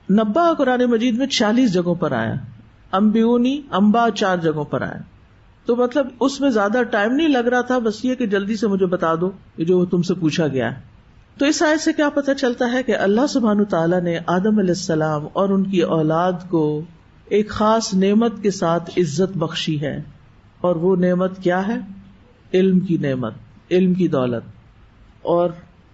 Speaker 2: نبأ قرآن مجید میں 46 جگہوں پر آیا، انبئونی، انباء 4 جگہوں پر آیا. تو مطلب اس میں زیادہ ٹائم نہیں لگ رہا تھا، بس یہ کہ جلدی سے مجھے بتا دو کہ جو تم سے پوچھا گیا ہے. تو اس آیت سے کیا پتہ چلتا ہے کہ اللہ سبحانہ تعالیٰ نے آدم علیہ السلام اور ان کی اولاد کو ایک خاص نعمت کے ساتھ عزت بخشی ہے، اور وہ نعمت کیا ہے؟ علم کی نعمت، علم کی دولت. اور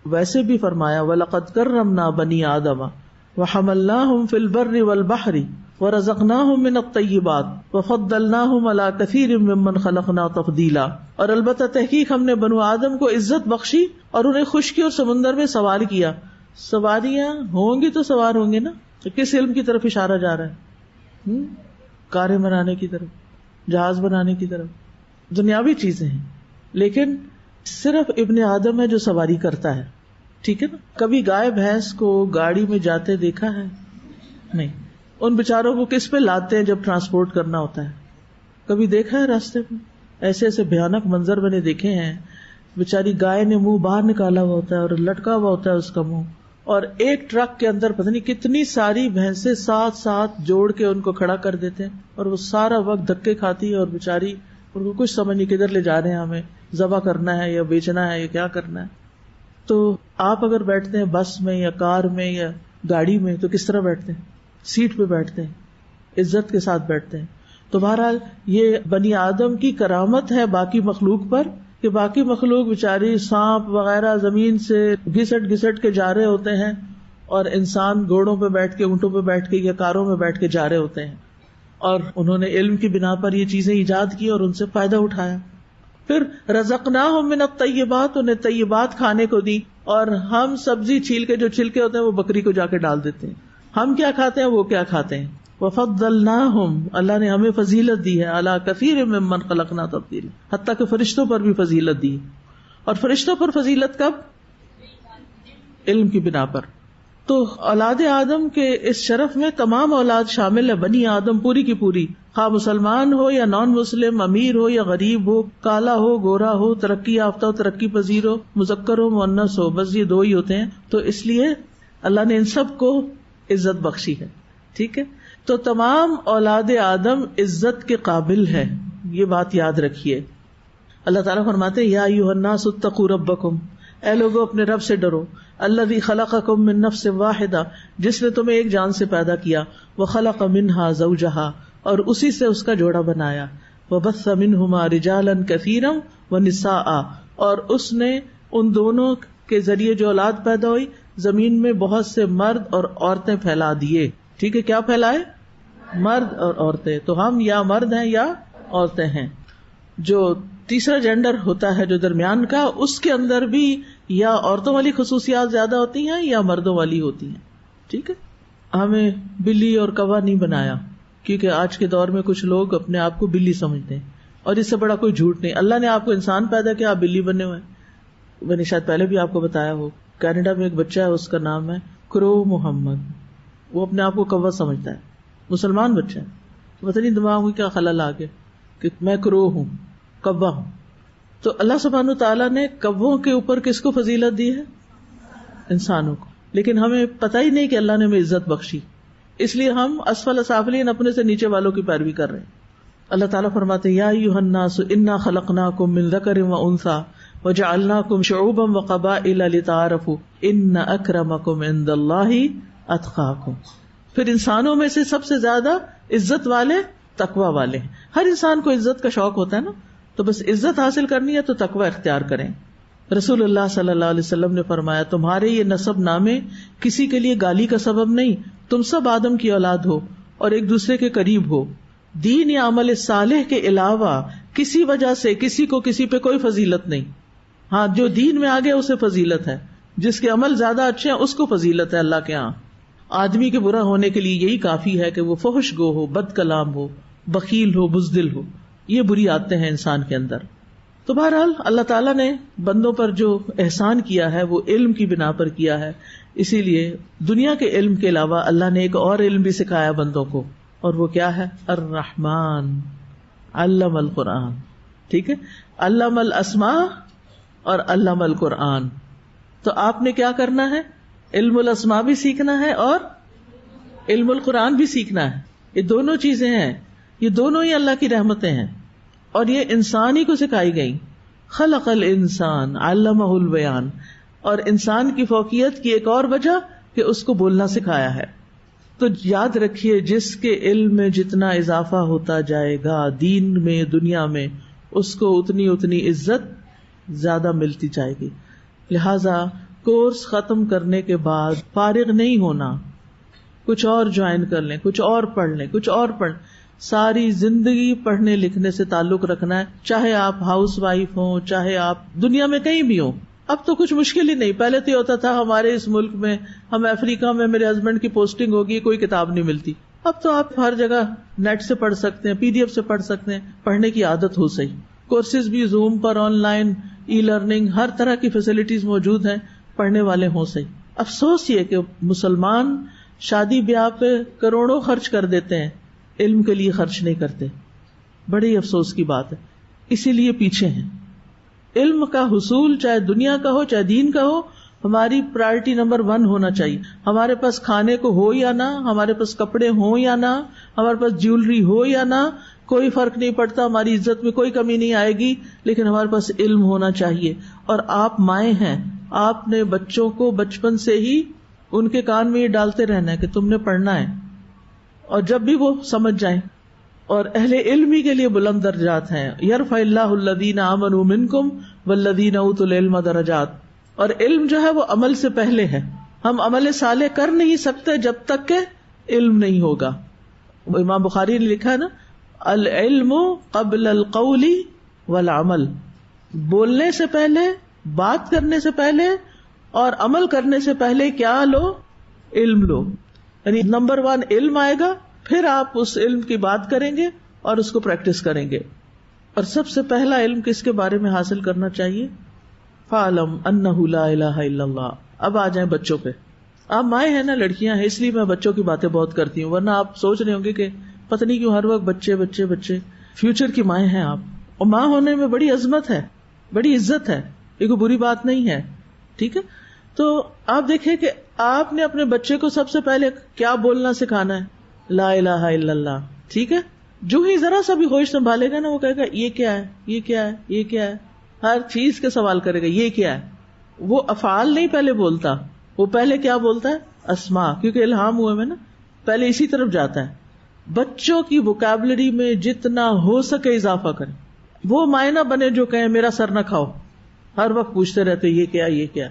Speaker 2: ویسے بھی فرمایا وَلَقَدْ كَرَّمْنَا بَنِي آدَمَ وَحَمَلْنَاهُمْ فِي الْبَرِّ وَالْبَحْرِ وَرَزَقْنَاهُمْ مِنَ الطَّيِّبَاتِ وَفَضَّلْنَاهُمْ عَلَى كَثِيرٍ مِّمَّنْ خَلَقْنَا تَفْضِيلًا. اور البتہ تحقیق ہم نے بنو آدم کو عزت بخشی اور انہیں خشکی اور سمندر میں سوار کیا. سواریاں ہوں گی تو سوار ہوں گے نا. تو کس علم کی طرف اشارہ جا رہا ہے؟ کاریں بنانے کی طرف، جہاز بنانے کی طرف. دنیاوی چیزیں ہیں، لیکن صرف ابن آدم ہے جو سواری کرتا ہے. ٹھیک ہے نا. کبھی گائے بھینس کو گاڑی میں جاتے دیکھا ہے؟ نہیں. ان بیچاروں کو کس پہ لاتے ہیں جب ٹرانسپورٹ کرنا ہوتا ہے؟ کبھی دیکھا ہے راستے میں؟ ایسے ایسے بھیانک منظر میں نے دیکھے ہیں. بیچاری گائے نے منہ باہر نکالا ہوا ہوتا ہے اور لٹکا ہوا ہوتا ہے اس کا منہ، اور ایک ٹرک کے اندر پتہ نہیں کتنی ساری بھینسیں ساتھ ساتھ جوڑ کے ان کو کھڑا کر دیتے ہیں، اور وہ سارا وقت دھکے کھاتی ہے، اور بیچاری ان کو کچھ سمجھ نہیں کدھر لے جا رہے ہیں، ہمیں ذبح کرنا ہے یا بیچنا ہے یا کیا کرنا ہے. تو آپ اگر بیٹھتے ہیں بس میں یا کار میں یا گاڑی میں تو کس طرح بیٹھتے ہیں؟ سیٹ پہ بیٹھتے ہیں، عزت کے ساتھ بیٹھتے ہیں. تو بہرحال یہ بنی آدم کی کرامت ہے باقی مخلوق پر کہ باقی مخلوق بیچاری سانپ وغیرہ زمین سے گھسٹ گھسٹ کے جا رہے ہوتے ہیں، اور انسان گھوڑوں پہ بیٹھ کے، اونٹوں پہ بیٹھ کے یا کاروں میں بیٹھ کے جا رہے ہوتے ہیں. اور انہوں نے علم کی بنا پر یہ چیزیں ایجاد کی اور ان سے فائدہ اٹھایا. پھر رزقناہم من الطیبات، انہیں طیبات کھانے کو دی، اور ہم سبزی چھیل کے جو چھلکے ہوتے ہیں وہ بکری کو جا کے ڈال دیتے ہیں. ہم کیا کھاتے ہیں وہ کیا کھاتے ہیں. وفضلناہم، اللہ نے ہمیں فضیلت دی ہے، علی کثیر ممن خلقنا تفضیلا، حتیٰ کہ فرشتوں پر بھی فضیلت دی. اور فرشتوں پر فضیلت کب؟ علم کی بنا پر. تو اولاد آدم کے اس شرف میں تمام اولاد شامل ہے. بنی آدم پوری کی پوری، خواہ مسلمان ہو یا نان مسلم، امیر ہو یا غریب ہو، کالا ہو گورا ہو، ترقی یافتہ ہو ترقی پذیر ہو، مذکر ہو مؤنث ہو، بس یہ 2 ہی ہوتے ہیں. تو اس لیے اللہ نے ان سب کو عزت بخشی ہے. ٹھیک ہے. تو تمام اولاد آدم عزت کے قابل ہے، یہ بات یاد رکھیے. اللہ تعالیٰ فرماتے ہیں یا ایھا الناس اتقوا ربکم، اے لوگوں اپنے رب سے ڈرو. الذی خلقکم من نفس واحدہ، جس نے تمہیں ایک جان سے پیدا کیا. وخلق منہا زوجہا، اور اسی سے اس کا جوڑا بنایا. وبث منہما رجالا کثیرا ونساء، اور اس نے ان دونوں کے ذریعے جو اولاد پیدا ہوئی زمین میں بہت سے مرد اور عورتیں پھیلا دیے. ٹھیک ہے. کیا پھیلائے؟ مرد اور عورتیں. تو ہم یا مرد ہیں یا عورتیں ہیں. جو تیسرا جینڈر ہوتا ہے جو درمیان کا، اس کے اندر بھی یا عورتوں والی خصوصیات زیادہ ہوتی ہیں یا مردوں والی ہوتی ہیں. ٹھیک ہے. ہمیں بلی اور کوا نہیں بنایا، کیونکہ آج کے دور میں کچھ لوگ اپنے آپ کو بلی سمجھتے ہیں، اور اس سے بڑا کوئی جھوٹ نہیں. اللہ نے آپ کو انسان پیدا کیا، آپ بلی بنے ہوئے ہیں. میں نے شاید پہلے بھی آپ کو بتایا ہو، کینیڈا میں ایک بچہ ہے، اس کا نام ہے کرو محمد. وہ اپنے آپ کو کوا سمجھتا ہے، مسلمان بچہ ہے. پتہ نہیں دماغ میں کیا خلل آ گیا کہ میں کرو ہوں، کوا ہوں. تو اللہ سبحانہ تعالیٰ نے کووں کے اوپر کس کو فضیلت دی ہے؟ انسانوں کو. لیکن ہمیں پتہ ہی نہیں کہ اللہ نے ہمیں عزت بخشی، اس لیے ہم اسفل سافلین اپنے سے نیچے والوں کی پیروی کر رہے ہیں. اللہ تعالیٰ فرماتے ہیں یا ایھا الناس انا خلقناکم من ذکر و انثی وجعلناکم شعوبا وقبائل لتعارفوا ان اکرمکم عند اللہ اتقاکم. پھر انسانوں میں سے سب سے زیادہ عزت والے تقوی والے ہیں. ہر انسان کو عزت کا شوق ہوتا ہے نا، تو بس عزت حاصل کرنی ہے تو تقوی اختیار کریں. رسول اللہ صلی اللہ علیہ وسلم نے فرمایا تمہارے یہ نسب نامے کسی کے لیے گالی کا سبب نہیں، تم سب آدم کی اولاد ہو اور ایک دوسرے کے قریب ہو. دین یا عمل صالح کے علاوہ کسی وجہ سے کسی کو کسی پہ کوئی فضیلت نہیں. ہاں جو دین میں آگے اسے فضیلت ہے، جس کے عمل زیادہ اچھے ہیں اس کو فضیلت ہے اللہ کے ہاں. آدمی کے برا ہونے کے لیے یہی کافی ہے کہ وہ فحش گو ہو، بد کلام ہو، بخیل ہو، بزدل ہو. یہ بری عادتیں ہیں انسان کے اندر. تو بہرحال اللہ تعالیٰ نے بندوں پر جو احسان کیا ہے وہ علم کی بنا پر کیا ہے. اسی لیے دنیا کے علم کے علاوہ اللہ نے ایک اور علم بھی سکھایا بندوں کو، اور وہ کیا ہے؟ الرحمن علم القرآن. ٹھیک ہے، علم الاسماء اور علم القرآن. تو آپ نے کیا کرنا ہے؟ علم الاسماء بھی سیکھنا ہے اور علم القرآن بھی سیکھنا ہے. یہ دونوں چیزیں ہیں، یہ دونوں ہی اللہ کی رحمتیں ہیں، اور یہ انسان ہی کو سکھائی گئی. خلق الانسان علمہ البیان. اور انسان کی فوقیت کی ایک اور وجہ کہ اس کو بولنا سکھایا ہے. تو یاد رکھیے جس کے علم میں جتنا اضافہ ہوتا جائے گا دین میں دنیا میں، اس کو اتنی عزت زیادہ ملتی جائے گی. لہذا کورس ختم کرنے کے بعد فارغ نہیں ہونا، کچھ اور جوائن کر لیں، کچھ اور پڑھ لیں، کچھ اور پڑھ. ساری زندگی پڑھنے لکھنے سے تعلق رکھنا ہے، چاہے آپ ہاؤس وائف ہوں، چاہے آپ دنیا میں کہیں بھی ہوں. اب تو کچھ مشکل ہی نہیں. پہلے تو یہ ہوتا تھا ہمارے اس ملک میں، ہم افریقہ میں میرے ہسبینڈ کی پوسٹنگ ہوگی، کوئی کتاب نہیں ملتی. اب تو آپ ہر جگہ نیٹ سے پڑھ سکتے ہیں، PDF سے پڑھ سکتے ہیں. پڑھنے کی عادت ہو صحیح. کورسز بھی زوم پر، آن لائن، ای لرننگ، ہر طرح کی فیسلٹیز موجود ہیں، پڑھنے والے ہوں صحیح. افسوس یہ کہ مسلمان شادی بیاہ پہ کروڑوں خرچ کر دیتے ہیں، علم کے لیے خرچ نہیں کرتے. بڑی افسوس کی بات ہے. اسی لیے پیچھے ہیں. علم کا حصول چاہے دنیا کا ہو چاہے دین کا ہو، ہماری پرائرٹی نمبر 1 ہونا چاہیے. ہمارے پاس کھانے کو ہو یا نہ، ہمارے پاس کپڑے ہوں یا نہ، ہمارے پاس جیولری ہو یا نہ، کوئی فرق نہیں پڑتا، ہماری عزت میں کوئی کمی نہیں آئے گی، لیکن ہمارے پاس علم ہونا چاہیے. اور آپ مائیں ہیں، آپ نے بچوں کو بچپن سے ہی ان کے کان میں یہ ڈالتے رہنا ہے کہ تم نے پڑھنا ہے، اور جب بھی وہ سمجھ جائیں. اور اہل علم ہی کے لیے بلند درجات ہیں. یرفع اللہ الذین آمنوا منکم والذین اوتوا العلم درجات. اور علم جو ہے وہ عمل سے پہلے ہے. ہم عمل صالح کر نہیں سکتے جب تک کہ علم نہیں ہوگا. امام بخاری نے لکھا ہے نا، العلم قبل القول والعمل. بولنے سے پہلے، بات کرنے سے پہلے اور عمل کرنے سے پہلے کیا لو؟ علم لو. یعنی نمبر 1 علم آئے گا، پھر آپ اس علم کی بات کریں گے اور اس کو پریکٹس کریں گے. اور سب سے پہلا علم کس کے بارے میں حاصل کرنا چاہیے؟ فَاعْلَمْ أَنَّهُ لَا إِلَهَ إِلَّا اللَّهُ. اب آ جائیں بچوں پہ. آپ مائیں ہیں نا، لڑکیاں ہیں، اس لیے میں بچوں کی باتیں بہت کرتی ہوں، ورنہ آپ سوچ رہے ہوں گے کہ پتہ نہیں کیوں ہر وقت بچے بچے بچے. فیوچر کی مائیں ہیں آپ، اور ماں ہونے میں بڑی عظمت ہے، بڑی عزت ہے، یہ کوئی بری بات نہیں ہے. ٹھیک ہے، تو آپ دیکھیں کہ آپ نے اپنے بچے کو سب سے پہلے کیا بولنا سکھانا ہے؟ لا الہ الا اللہ. ٹھیک ہے، جو ہی ذرا سا بھی ہوش سنبھالے گا نا، وہ کہے گا یہ کیا ہے، یہ کیا ہے، یہ کیا ہے. ہر چیز کے سوال کرے گا یہ کیا ہے. وہ افعال نہیں پہلے بولتا، وہ پہلے کیا بولتا ہے؟ اسماء، کیونکہ الہام ہوئے میں نا، پہلے اسی طرف جاتا ہے. بچوں کی ووکیبلری میں جتنا ہو سکے اضافہ کریں. وہ مائنہ بنے جو کہیں میرا سر نہ کھاؤ، ہر وقت پوچھتے رہتے یہ کیا یہ کیا.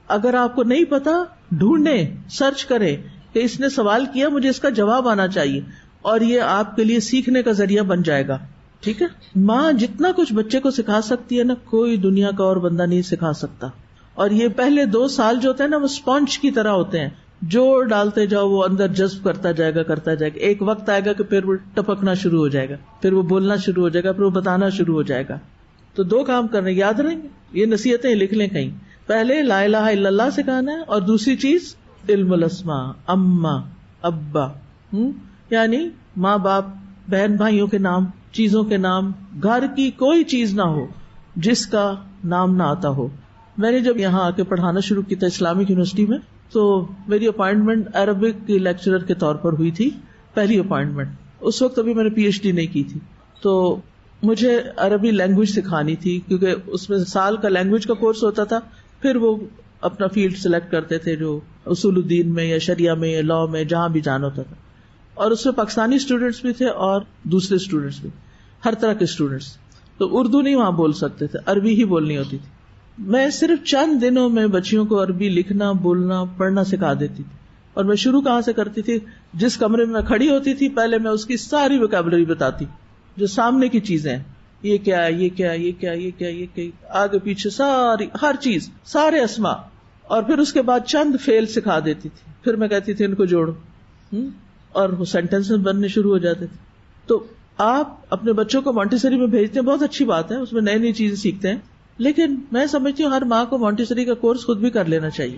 Speaker 2: اگر آپ کو نہیں پتا، ڈھونڈیں، سرچ کریں کہ اس نے سوال کیا، مجھے اس کا جواب آنا چاہیے، اور یہ آپ کے لیے سیکھنے کا ذریعہ بن جائے گا. ٹھیک ہے، ماں جتنا کچھ بچے کو سکھا سکتی ہے نا، کوئی دنیا کا اور بندہ نہیں سکھا سکتا. اور یہ پہلے 2 سال جو ہوتے ہیں نا، وہ اسپونج کی طرح ہوتے ہیں، جو ڈالتے جاؤ وہ اندر جذب کرتا جائے گا. ایک وقت آئے گا کہ پھر وہ ٹپکنا شروع ہو جائے گا, پھر وہ بولنا شروع ہو جائے گا, پھر وہ بتانا شروع ہو جائے گا. تو 2 کام کرنے, یاد رہیں گے یہ نصیحتیں لکھ لیں کہیں. پہلے لا الہ الا اللہ سکھانا ہے, اور دوسری چیز علم الاسماء, اما ابا, یعنی ماں باپ, بہن بھائیوں کے نام, چیزوں کے نام. گھر کی کوئی چیز نہ ہو جس کا نام نہ آتا ہو. میں نے جب یہاں آ کے پڑھانا شروع کیا تھا اسلامک یونیورسٹی میں, تو میری اپوائنٹمنٹ عربک کی لیکچرر کے طور پر ہوئی تھی, پہلی اپوائنٹمنٹ. اس وقت ابھی میں نے پی ایچ ڈی نہیں کی تھی, تو مجھے عربی لینگویج سکھانی تھی, کیونکہ اس میں سال کا لینگویج کا کورس ہوتا تھا. پھر وہ اپنا فیلڈ سلیکٹ کرتے تھے, جو اصول الدین میں یا شریعہ میں یا لاء میں جہاں بھی جانا ہوتا تھا. اور اس میں پاکستانی اسٹوڈینٹس بھی تھے اور دوسرے اسٹوڈینٹس بھی, ہر طرح کے اسٹوڈینٹس. تو اردو نہیں وہاں بول سکتے تھے, عربی ہی بولنی ہوتی تھی. میں صرف چند دنوں میں بچیوں کو عربی لکھنا, بولنا, پڑھنا سکھا دیتی تھی. اور میں شروع کہاں سے کرتی تھی, جس کمرے میں کھڑی ہوتی تھی پہلے میں اس کی ساری ووکیبلری بتاتی, جو سامنے کی چیزیں ہیں, یہ کیا ہے, یہ کیا, یہ کیا, یہ کیا, یہ کیا, آگے پیچھے ساری ہر چیز, سارے اسما. اور پھر اس کے بعد چند فعل سکھا دیتی تھی. پھر میں کہتی تھی ان کو جوڑو, اور وہ سینٹینس بننے شروع ہو جاتے تھے. تو آپ اپنے بچوں کو مونٹیسری میں بھیجتے ہیں, بہت اچھی بات ہے, اس میں نئی نئی چیزیں سیکھتے ہیں. لیکن میں سمجھتی ہوں ہر ماں کو مونٹیسری کا کورس خود بھی کر لینا چاہیے,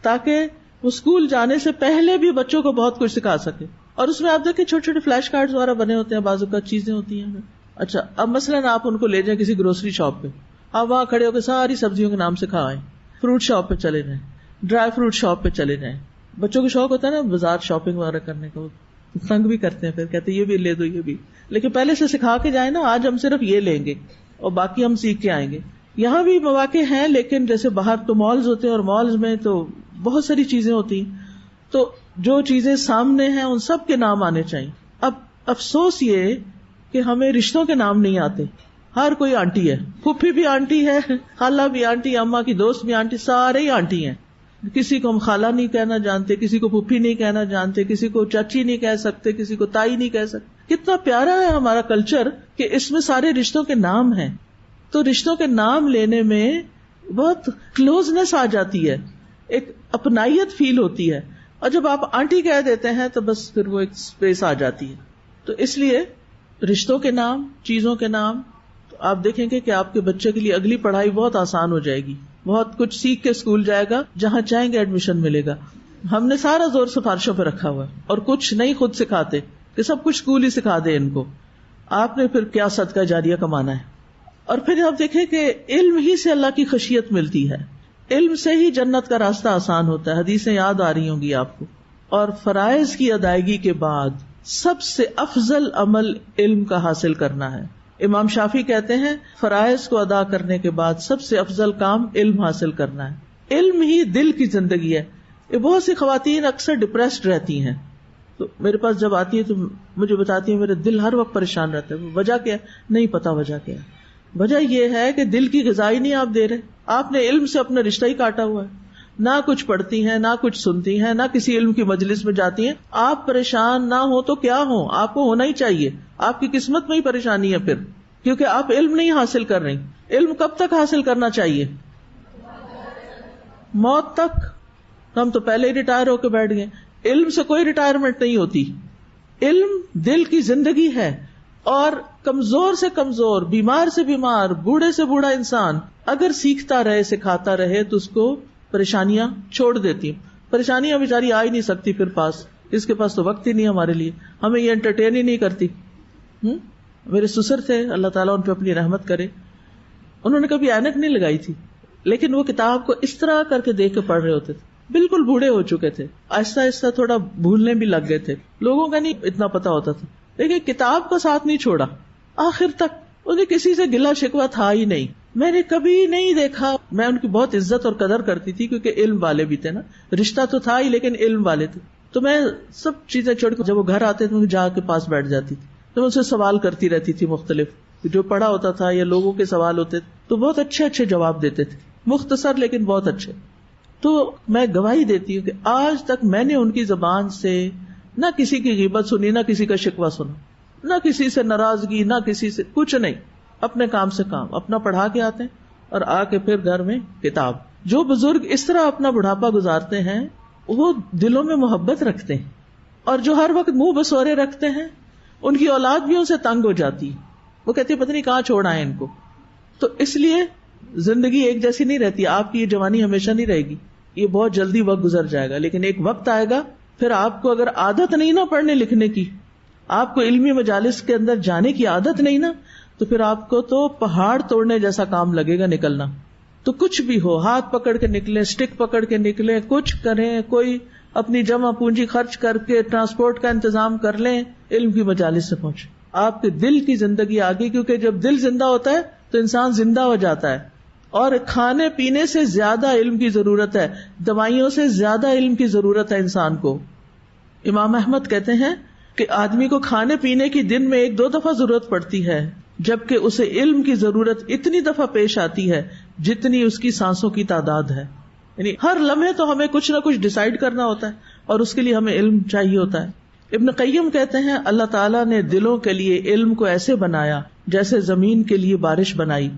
Speaker 2: تاکہ وہ اسکول جانے سے پہلے بھی بچوں کو بہت کچھ سکھا سکے. اور اس میں آپ دیکھیں چھوٹے چھوٹے فلیش کارڈز وغیرہ بنے ہوتے ہیں, بعض اوقات چیزیں ہوتی ہیں. اچھا, اب مثلاً آپ ان کو لے جائیں کسی گروسری شاپ پہ, آپ وہاں کھڑے ہو کے ساری سبزیوں کے نام سکھائیں. فروٹ شاپ پہ چلے جائیں, ڈرائی فروٹ شاپ پہ چلے جائیں. بچوں کو شوق ہوتا ہے نا بازار شاپنگ وغیرہ کرنے کا, تنگ بھی کرتے ہیں, پھر کہتے ہیں یہ بھی لے دو, یہ بھی. لیکن پہلے سے سکھا کے جائیں نا, آج ہم صرف یہ لیں گے اور باقی ہم سیکھ کے آئیں گے. یہاں بھی مواقع ہیں, لیکن جیسے باہر تو مالز ہوتے ہیں, اور مالز میں تو بہت ساری چیزیں ہوتی ہیں, تو جو چیزیں سامنے ہیں ان سب کے نام آنے چاہیے. اب افسوس یہ کہ ہمیں رشتوں کے نام نہیں آتے. ہر کوئی آنٹی ہے, پھوپھی بھی آنٹی ہے, خالہ بھی آنٹی, اماں کی دوست بھی آنٹی, سارے ہی آنٹی ہیں. کسی کو ہم خالہ نہیں کہنا جانتے, کسی کو پھوپھی نہیں کہنا جانتے, کسی کو چاچی نہیں کہہ سکتے, کسی کو تائی نہیں کہہ سکتے. کتنا پیارا ہے ہمارا کلچر کہ اس میں سارے رشتوں کے نام ہیں. تو رشتوں کے نام لینے میں بہت کلوزنس آ جاتی ہے, ایک اپنائیت فیل ہوتی ہے. اور جب آپ آنٹی کہہ دیتے ہیں تو بس پھر وہ ایک اسپیس آ جاتی ہے. تو اس لیے رشتوں کے نام, چیزوں کے نام, تو آپ دیکھیں گے کہ آپ کے بچے کے لیے اگلی پڑھائی بہت آسان ہو جائے گی. بہت کچھ سیکھ کے اسکول جائے گا, جہاں چاہیں گے ایڈمیشن ملے گا. ہم نے سارا زور سفارشوں پہ رکھا ہوا ہے, اور کچھ نہیں خود سکھاتے کہ سب کچھ اسکول ہی سکھا دے ان کو. آپ نے پھر کیا صدقہ جاریہ کمانا ہے. اور پھر آپ دیکھیں کہ علم ہی سے اللہ کی خشیت ملتی ہے, علم سے ہی جنت کا راستہ آسان ہوتا ہے. حدیثیں یاد آ رہی ہوں گی آپ کو. اور فرائض کی ادائیگی کے بعد سب سے افضل عمل علم کا حاصل کرنا ہے. امام شافعی کہتے ہیں فرائض کو ادا کرنے کے بعد سب سے افضل کام علم حاصل کرنا ہے. علم ہی دل کی زندگی ہے. یہ بہت سی خواتین اکثر ڈپریسڈ رہتی ہیں, تو میرے پاس جب آتی ہے تو مجھے بتاتی ہیں میرا دل ہر وقت پریشان رہتا ہے. وجہ کیا ہے نہیں پتا. وجہ کیا ہے؟ وجہ یہ ہے کہ دل کی غذا ہی نہیں آپ دے رہے. آپ نے علم سے اپنا رشتہ ہی کاٹا ہوا ہے. نہ کچھ پڑھتی ہیں, نہ کچھ سنتی ہیں, نہ کسی علم کی مجلس میں جاتی ہیں. آپ پریشان نہ ہو تو کیا ہو, آپ کو ہونا ہی چاہیے. آپ کی قسمت میں ہی پریشانی ہے پھر, کیونکہ آپ علم نہیں حاصل کر رہی. علم کب تک حاصل کرنا چاہیے؟ موت تک. ہم تو پہلے ہی ریٹائر ہو کے بیٹھ گئے. علم سے کوئی ریٹائرمنٹ نہیں ہوتی. علم دل کی زندگی ہے. اور کمزور سے کمزور, بیمار سے بیمار, بوڑھے سے بوڑھا انسان اگر سیکھتا رہے, سکھاتا رہے, تو اس کو پریشانیاں چھوڑ دیتی. پریشانیاں بیچاری آ ہی نہیں سکتی پھر پاس, اس کے پاس تو وقت ہی نہیں ہمارے لیے, ہمیں یہ انٹرٹین ہی نہیں کرتی. میرے سسر تھے, اللہ تعالیٰ ان پہ اپنی رحمت کرے, انہوں نے کبھی اینک نہیں لگائی تھی, لیکن وہ کتاب کو اس طرح کر کے دیکھ کے پڑھ رہے ہوتے تھے. بالکل بوڑھے ہو چکے تھے, آہستہ آہستہ تھوڑا بھولنے بھی لگ گئے تھے, لوگوں کا نہیں اتنا پتا ہوتا تھا, لیکن کتاب کا ساتھ نہیں چھوڑا آخر تک. انہیں کسی سے گلا شکوہ تھا ہی نہیں. میں نے کبھی نہیں دیکھا, میں ان کی بہت عزت اور قدر کرتی تھی کیونکہ علم والے بھی تھے نا, رشتہ تو تھا ہی لیکن علم والے تھے. تو میں سب چیزیں چھوڑ کے جب وہ گھر آتے تھے جا کے پاس بیٹھ جاتی تھی, تو میں ان سے سوال کرتی رہتی تھی مختلف, جو پڑھا ہوتا تھا یا لوگوں کے سوال ہوتے تھے, تو بہت اچھے اچھے جواب دیتے تھے, مختصر لیکن بہت اچھے. تو میں گواہی دیتی ہوں کہ آج تک میں نے ان کی زبان سے نہ کسی کی غیبت سنی, نہ کسی کا شکوہ سنا, نہ کسی سے ناراضگی, نہ کسی سے کچھ نہیں. اپنے کام سے کام اپنا پڑھا کے آتے ہیں اور آ کے پھر گھر میں کتاب. جو بزرگ اس طرح اپنا بڑھاپا گزارتے ہیں وہ دلوں میں محبت رکھتے ہیں، اور جو ہر وقت منہ بسورے رکھتے ہیں ان کی اولاد بھی ان سے تنگ ہو جاتی، وہ کہتی ہے پتہ نہیں کہاں چھوڑ آئے ان کو. تو اس لیے زندگی ایک جیسی نہیں رہتی. آپ کی یہ جوانی ہمیشہ نہیں رہے گی، یہ بہت جلدی وقت گزر جائے گا، لیکن ایک وقت آئے گا پھر آپ کو اگر عادت نہیں نا پڑھنے لکھنے کی، آپ کو علمی مجالس کے اندر جانے کی عادت نہیں نا، تو پھر آپ کو تو پہاڑ توڑنے جیسا کام لگے گا نکلنا. تو کچھ بھی ہو، ہاتھ پکڑ کے نکلیں، اسٹک پکڑ کے نکلیں، کچھ کریں، کوئی اپنی جمع پونجی خرچ کر کے ٹرانسپورٹ کا انتظام کر لیں، علم کی مجالس سے پہنچیں. آپ کے دل کی زندگی آگے، کیونکہ جب دل زندہ ہوتا ہے تو انسان زندہ ہو جاتا ہے. اور کھانے پینے سے زیادہ علم کی ضرورت ہے، دوائیوں سے زیادہ علم کی ضرورت ہے انسان کو. امام احمد کہتے ہیں کہ آدمی کو کھانے پینے کی دن میں 1-2 دفعہ ضرورت پڑتی ہے، جبکہ اسے علم کی ضرورت اتنی دفعہ پیش آتی ہے جتنی اس کی سانسوں کی تعداد ہے. یعنی ہر لمحے تو ہمیں کچھ نہ کچھ ڈیسائیڈ کرنا ہوتا ہے، اور اس کے لیے ہمیں علم چاہیے ہوتا ہے. ابن قیم کہتے ہیں اللہ تعالیٰ نے دلوں کے لیے علم کو ایسے بنایا جیسے زمین کے لیے بارش بنائی.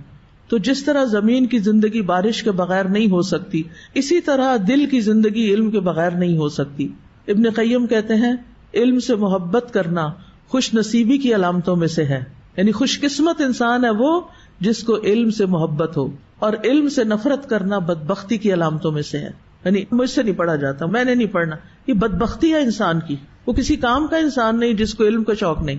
Speaker 2: تو جس طرح زمین کی زندگی بارش کے بغیر نہیں ہو سکتی، اسی طرح دل کی زندگی علم کے بغیر نہیں ہو سکتی. ابن قیم کہتے ہیں علم سے محبت کرنا خوش نصیبی کی علامتوں میں سے ہے. یعنی خوش قسمت انسان ہے وہ جس کو علم سے محبت ہو، اور علم سے نفرت کرنا بدبختی کی علامتوں میں سے ہے. یعنی مجھ سے نہیں پڑھا جاتا، میں نے نہیں پڑھنا، یہ بدبختی ہے انسان کی. وہ کسی کام کا انسان نہیں جس کو علم کا شوق نہیں.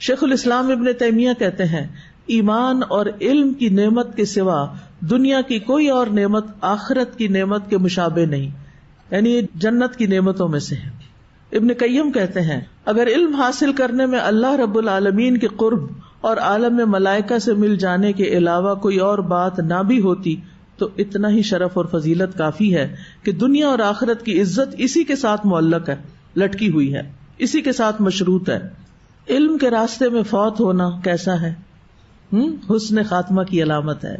Speaker 2: شیخ الاسلام ابن تیمیہ کہتے ہیں ایمان اور علم کی نعمت کے سوا دنیا کی کوئی اور نعمت آخرت کی نعمت کے مشابہ نہیں، یعنی یہ جنت کی نعمتوں میں سے ہے. ابن قیم کہتے ہیں اگر علم حاصل کرنے میں اللہ رب العالمین کے قرب اور عالم ملائکہ سے مل جانے کے علاوہ کوئی اور بات نہ بھی ہوتی تو اتنا ہی شرف اور فضیلت کافی ہے کہ دنیا اور آخرت کی عزت اسی کے ساتھ معلق ہے، لٹکی ہوئی ہے، اسی کے ساتھ مشروط ہے. علم کے راستے میں فوت ہونا کیسا ہے؟ حسن خاتمہ کی علامت ہے.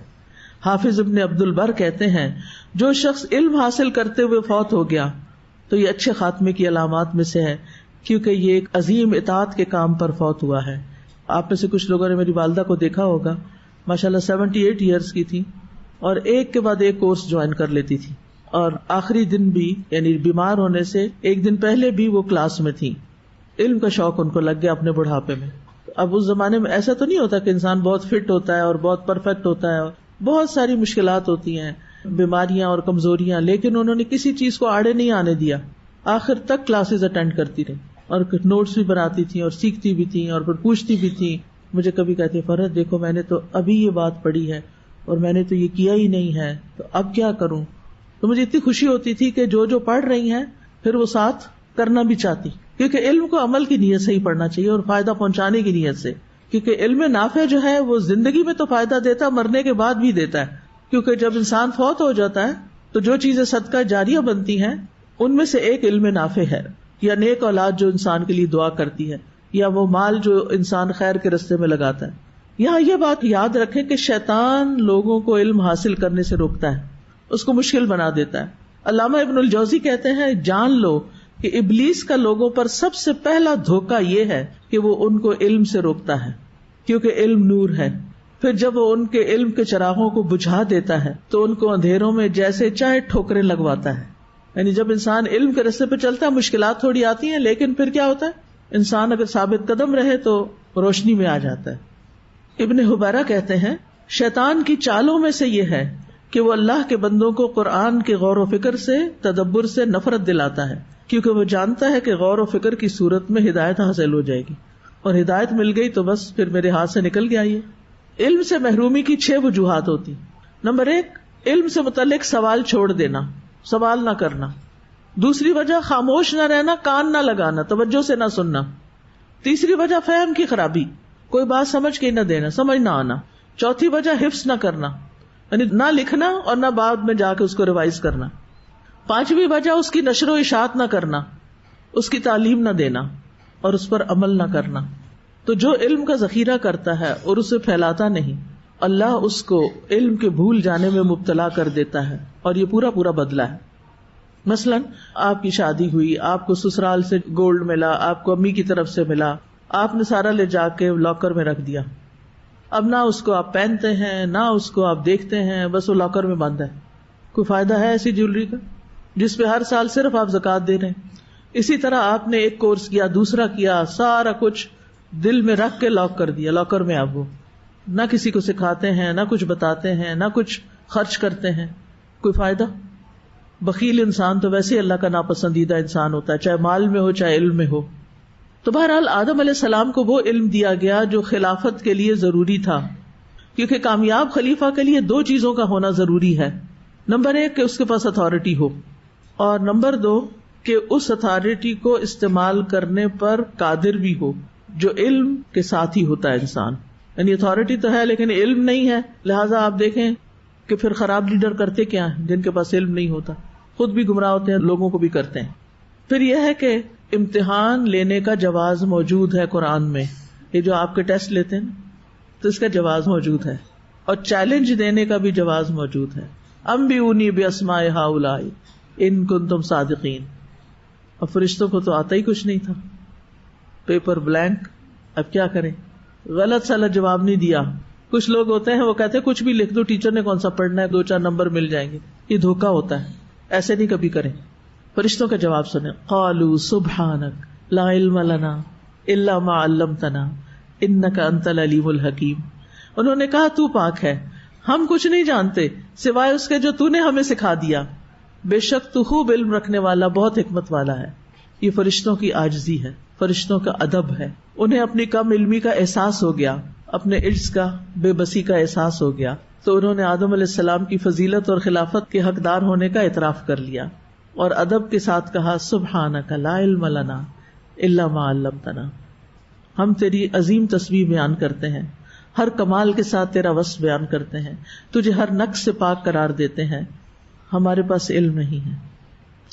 Speaker 2: حافظ ابن عبد البر کہتے ہیں جو شخص علم حاصل کرتے ہوئے فوت ہو گیا تو یہ اچھے خاتمے کی علامات میں سے ہے، کیونکہ یہ ایک عظیم اطاعت کے کام پر فوت ہوا ہے. آپ میں سے کچھ لوگوں نے میری والدہ کو دیکھا ہوگا، ماشاءاللہ 78 ایئرس کی تھی، اور ایک کے بعد ایک کورس جوائن کر لیتی تھی، اور آخری دن بھی یعنی بیمار ہونے سے ایک دن پہلے بھی وہ کلاس میں تھی. علم کا شوق ان کو لگ گیا اپنے بڑھاپے میں. اب اس زمانے میں ایسا تو نہیں ہوتا کہ انسان بہت فٹ ہوتا ہے اور بہت پرفیکٹ ہوتا ہے، بہت ساری مشکلات ہوتی ہیں، بیماریاں اور کمزوریاں، لیکن انہوں نے کسی چیز کو آڑے نہیں آنے دیا. آخر تک کلاسز اٹینڈ کرتی رہی اور نوٹس بھی بناتی تھی اور سیکھتی بھی تھی اور پھر پوچھتی بھی تھی. مجھے کبھی کہتی فرحت دیکھو میں نے تو ابھی یہ بات پڑھی ہے اور میں نے تو یہ کیا ہی نہیں ہے، تو اب کیا کروں؟ تو مجھے اتنی خوشی ہوتی تھی کہ جو پڑھ رہی ہیں پھر وہ ساتھ کرنا بھی چاہتی، کیونکہ علم کو عمل کی نیت سے ہی پڑھنا چاہیے اور فائدہ پہنچانے کی نیت سے. کیونکہ علم نافع جو ہے وہ زندگی میں تو فائدہ دیتا ہے، مرنے کے بعد بھی دیتا ہے. کیونکہ جب انسان فوت ہو جاتا ہے تو جو چیزیں صدقہ جاریہ بنتی ہیں ان میں سے ایک علم نافع ہے، یا نیک اولاد جو انسان کے لیے دعا کرتی ہے، یا وہ مال جو انسان خیر کے رستے میں لگاتا ہے. یہاں یہ بات یاد رکھیں کہ شیطان لوگوں کو علم حاصل کرنے سے روکتا ہے، اس کو مشکل بنا دیتا ہے. علامہ ابن الجوزی کہتے ہیں جان لو کہ ابلیس کا لوگوں پر سب سے پہلا دھوکہ یہ ہے کہ وہ ان کو علم سے روکتا ہے، کیونکہ علم نور ہے. پھر جب وہ ان کے علم کے چراغوں کو بجھا دیتا ہے تو ان کو اندھیروں میں جیسے چاہے ٹھوکریں لگواتا ہے. یعنی جب انسان علم کے راستے پہ چلتا ہے مشکلات تھوڑی آتی ہیں، لیکن پھر کیا ہوتا ہے انسان اگر ثابت قدم رہے تو روشنی میں آ جاتا ہے. ابن حبیرہ کہتے ہیں شیطان کی چالوں میں سے یہ ہے کہ وہ اللہ کے بندوں کو قرآن کے غور و فکر سے، تدبر سے نفرت دلاتا ہے، کیونکہ وہ جانتا ہے کہ غور و فکر کی صورت میں ہدایت حاصل ہو جائے گی، اور ہدایت مل گئی تو بس پھر میرے ہاتھ سے نکل گیا. یہ علم سے محرومی کی 6 وجوہات ہوتی. نمبر 1، علم سے متعلق سوال چھوڑ دینا، سوال نہ کرنا. دوسری وجہ خاموش نہ رہنا، کان نہ لگانا، توجہ سے نہ سننا. تیسری وجہ فہم کی خرابی، کوئی بات سمجھ کے نہ دینا، سمجھ نہ آنا. چوتھی وجہ حفظ نہ کرنا، یعنی نہ لکھنا اور نہ بعد میں جا کے اس کو ریوائز کرنا. 5ویں وجہ اس کی نشر و اشاعت نہ کرنا، اس کی تعلیم نہ دینا اور اس پر عمل نہ کرنا. تو جو علم کا ذخیرہ کرتا ہے اور اسے پھیلاتا نہیں، اللہ اس کو علم کے بھول جانے میں مبتلا کر دیتا ہے، اور یہ پورا بدلہ ہے. مثلا آپ کی شادی ہوئی، آپ کو سسرال سے گولڈ ملا، آپ کو امی کی طرف سے ملا، آپ نے سارا لے جا کے لاکر میں رکھ دیا. اب نہ اس کو آپ پہنتے ہیں نہ اس کو آپ دیکھتے ہیں، بس وہ لاکر میں بند ہے. کوئی فائدہ ہے ایسی جیولری کا؟ جس پہ ہر سال صرف آپ زکوٰۃ دے رہے ہیں. اسی طرح آپ نے ایک کورس کیا، دوسرا کیا، سارا کچھ دل میں رکھ کے لاک کر دیا، لاکر میں آپ وہ نہ کسی کو سکھاتے ہیں، نہ کچھ بتاتے ہیں، نہ کچھ خرچ کرتے ہیں. کوئی فائدہ؟ بخیل انسان تو ویسے ہی اللہ کا ناپسندیدہ انسان ہوتا ہے، چاہے مال میں ہو چاہے علم میں ہو. تو بہرحال آدم علیہ السلام کو وہ علم دیا گیا جو خلافت کے لیے ضروری تھا، کیونکہ کامیاب خلیفہ کے لیے دو چیزوں کا ہونا ضروری ہے. نمبر 1 کہ اس کے پاس اتھارٹی ہو، اور نمبر 2 کہ اس اتھارٹی کو استعمال کرنے پر قادر بھی ہو، جو علم کے ساتھ ہی ہوتا ہے انسان. یعنی اتھارٹی تو ہے لیکن علم نہیں ہے، لہٰذا آپ دیکھیں کہ پھر خراب لیڈر کرتے کیا ہیں؟ جن کے پاس علم نہیں ہوتا خود بھی گمراہ ہوتے ہیں، لوگوں کو بھی کرتے ہیں. پھر یہ ہے کہ امتحان لینے کا جواز موجود ہے قرآن میں. یہ جو آپ کے ٹیسٹ لیتے ہیں تو اس کا جواز موجود ہے، اور چیلنج دینے کا بھی جواز موجود ہے. انبئونی باسماء ہؤلاء ان کنتم صادقین. اب فرشتوں کو تو آتا ہی کچھ نہیں تھا، پیپر بلینک. اب کیا کریں؟ غلط سالت جواب نہیں دیا. کچھ لوگ ہوتے ہیں وہ کہتے ہیں کچھ بھی لکھ دو، ٹیچر نے کون سا پڑھنا ہے، 2-4 نمبر مل جائیں گے. یہ دھوکا ہوتا ہے، ایسے نہیں کبھی کریں. فرشتوں کا جواب سنیں. قالوا سبحانک لا علم لنا الا ما علمتنا انک انت العلیم الحکیم. انہوں نے کہا تو پاک ہے، ہم کچھ نہیں جانتے سوائے اس کے جو تو نے ہمیں سکھا دیا، بے شک تو خوب علم رکھنے والا، بہت حکمت والا ہے. یہ فرشتوں کی عاجزی ہے، فرشتوں کا ادب ہے. انہیں اپنی کم علمی کا احساس ہو گیا، اپنے عجز کا، بے بسی کا احساس ہو گیا، تو انہوں نے آدم علیہ السلام کی فضیلت اور خلافت کے حقدار ہونے کا اعتراف کر لیا، اور ادب کے ساتھ کہا سبحانک لا علم لنا الا ما علمتنا. ہم تیری عظیم تسبیح بیان کرتے ہیں، ہر کمال کے ساتھ تیرا وصف بیان کرتے ہیں، تجھے ہر نقص سے پاک قرار دیتے ہیں، ہمارے پاس علم نہیں ہے.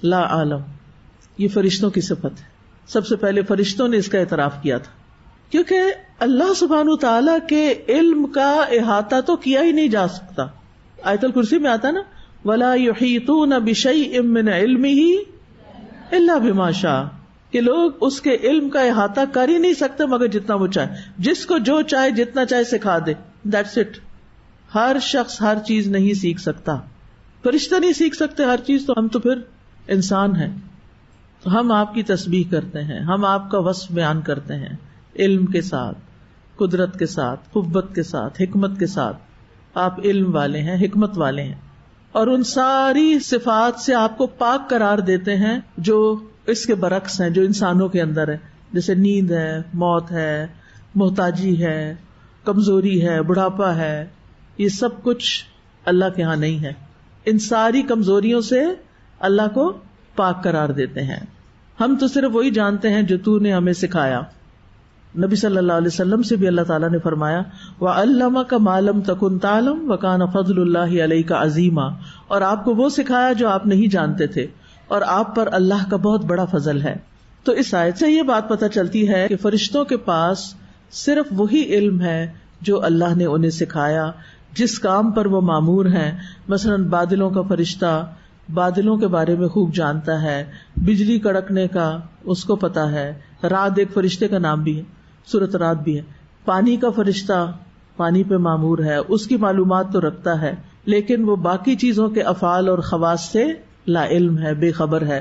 Speaker 2: لا عالم، یہ فرشتوں کی صفت ہے. سب سے پہلے فرشتوں نے اس کا اعتراف کیا تھا، کیونکہ اللہ سبحانہ تعالیٰ کے علم کا احاطہ تو کیا ہی نہیں جا سکتا. آیت الکرسی میں آتا نا وَلَا يُحِيطُونَ بِشَيْءٍ مِّنْ عِلْمِهِ إِلَّا بِمَا شَاءَ، کہ لوگ اس کے علم کا احاطہ کر ہی نہیں سکتے مگر جتنا وہ چاہے. جس کو جو چاہے جتنا چاہے سکھا دے، دیٹس اٹ. ہر شخص ہر چیز نہیں سیکھ سکتا، فرشتہ نہیں سیکھ سکتے ہر چیز، تو ہم تو پھر انسان ہیں. تو ہم آپ کی تسبیح کرتے ہیں، ہم آپ کا وصف بیان کرتے ہیں، علم کے ساتھ، قدرت کے ساتھ، قوت کے ساتھ، حکمت کے ساتھ. آپ علم والے ہیں، حکمت والے ہیں، اور ان ساری صفات سے آپ کو پاک قرار دیتے ہیں جو اس کے برعکس ہیں، جو انسانوں کے اندر ہے. جیسے نیند ہے، موت ہے، محتاجی ہے، کمزوری ہے، بڑھاپا ہے، یہ سب کچھ اللہ کے ہاں نہیں ہے. ان ساری کمزوریوں سے اللہ کو پاک قرار دیتے ہیں. ہم تو صرف وہی جانتے ہیں جو تو نے ہمیں سکھایا. نبی صلی اللہ علیہ وسلم سے بھی اللہ تعالیٰ نے فرمایا وَعَلَّمَكَ مَا لَمْ تَكُنْ تَعْلَمْ وَكَانَ فَضْلُ اللَّهِ عَلَيْكَ عَظِيمًا، اور آپ کو وہ سکھایا جو آپ نہیں جانتے تھے، اور آپ پر اللہ کا بہت بڑا فضل ہے. تو اس آیت سے یہ بات پتہ چلتی ہے کہ فرشتوں کے پاس صرف وہی علم ہے جو اللہ نے انہیں سکھایا، جس کام پر وہ مامور ہیں. مثلاً بادلوں کا فرشتہ بادلوں کے بارے میں خوب جانتا ہے، بجلی کڑکنے کا اس کو پتا ہے. رات ایک فرشتے کا نام بھی ہے، سورۃ رات بھی ہے. پانی کا فرشتہ پانی پہ مامور ہے، اس کی معلومات تو رکھتا ہے، لیکن وہ باقی چیزوں کے افعال اور خواص سے لا علم ہے، بے خبر ہے.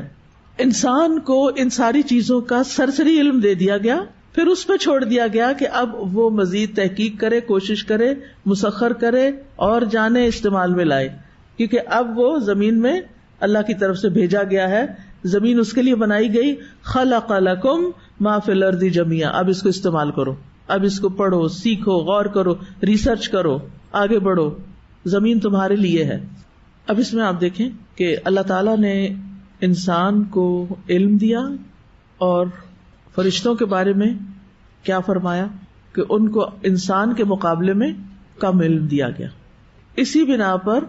Speaker 2: انسان کو ان ساری چیزوں کا سرسری علم دے دیا گیا، پھر اس پہ چھوڑ دیا گیا کہ اب وہ مزید تحقیق کرے، کوشش کرے، مسخر کرے اور جانے، استعمال میں لائے. کیونکہ اب وہ زمین میں اللہ کی طرف سے بھیجا گیا ہے، زمین اس کے لیے بنائی گئی. خلق لکم ما فی الارض جميعا، اب اس کو استعمال کرو، اب اس کو پڑھو، سیکھو، غور کرو، ریسرچ کرو، آگے بڑھو. زمین تمہارے لیے ہے. اب اس میں آپ دیکھیں کہ اللہ تعالیٰ نے انسان کو علم دیا، اور فرشتوں کے بارے میں کیا فرمایا کہ ان کو انسان کے مقابلے میں کم علم دیا گیا. اسی بنا پر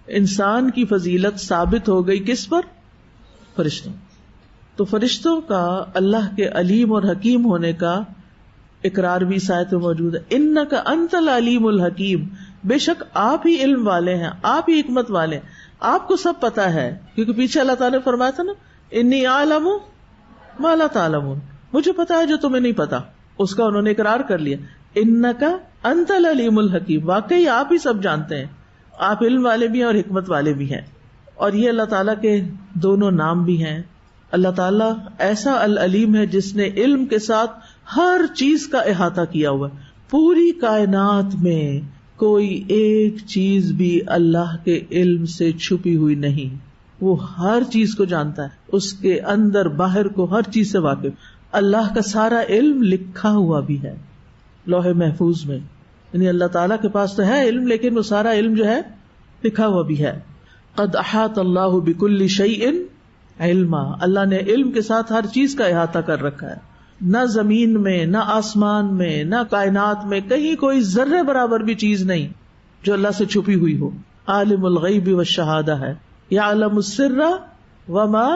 Speaker 2: انسان کی فضیلت ثابت ہو گئی کس پر؟ فرشتوں. تو فرشتوں کا اللہ کے علیم اور حکیم ہونے کا اقرار بھی اس آیت میں موجود ہے. انک انت العلیم الحکیم، بے شک آپ ہی علم والے ہیں، آپ ہی حکمت والے ہیں، آپ کو سب پتا ہے. کیونکہ پیچھے اللہ تعالیٰ نے فرمایا تھا نا انی اعلم ما لا تعلمون، مجھے پتا ہے جو تمہیں نہیں پتا. اس کا انہوں نے اقرار کر لیا. انک انت العلیم الحکیم، واقعی آپ ہی سب جانتے ہیں، آپ علم والے بھی ہیں اور حکمت والے بھی ہیں. اور یہ اللہ تعالیٰ کے دونوں نام بھی ہیں. اللہ تعالیٰ ایسا العلیم ہے جس نے علم کے ساتھ ہر چیز کا احاطہ کیا ہوا ہے. پوری کائنات میں کوئی ایک چیز بھی اللہ کے علم سے چھپی ہوئی نہیں. وہ ہر چیز کو جانتا ہے, اس کے اندر باہر کو ہر چیز سے واقف. اللہ کا سارا علم لکھا ہوا بھی ہے لوح محفوظ میں. یعنی اللہ تعالیٰ کے پاس تو ہے علم, لیکن وہ سارا علم جو ہے لکھا ہوا بھی ہے. قد احاط اللہ بکل شیء علما, اللہ نے علم کے ساتھ ہر چیز کا احاطہ کر رکھا ہے. نہ زمین میں, نہ آسمان میں, نہ کائنات میں کہیں کوئی ذرے برابر بھی چیز نہیں جو اللہ سے چھپی ہوئی ہو. عالم الغیب والشہادہ ہے, یعلم السر وما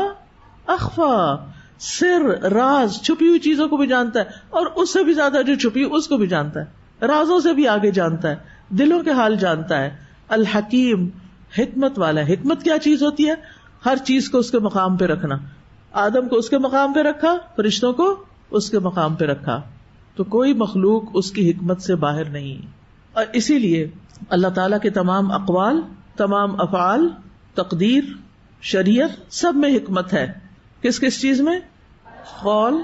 Speaker 2: اخفا, سر راز چھپی ہوئی چیزوں کو بھی جانتا ہے, اور اس سے بھی زیادہ جو چھپی اس کو بھی جانتا ہے, رازوں سے بھی آگے جانتا ہے, دلوں کے حال جانتا ہے. الحکیم, حکمت والا. حکمت کیا چیز ہوتی ہے؟ ہر چیز کو اس کے مقام پہ رکھنا. آدم کو اس کے مقام پہ رکھا, فرشتوں کو اس کے مقام پہ رکھا, تو کوئی مخلوق اس کی حکمت سے باہر نہیں. اور اسی لیے اللہ تعالیٰ کے تمام اقوال, تمام افعال, تقدیر, شریعت, سب میں حکمت ہے. کس کس چیز میں؟ قول,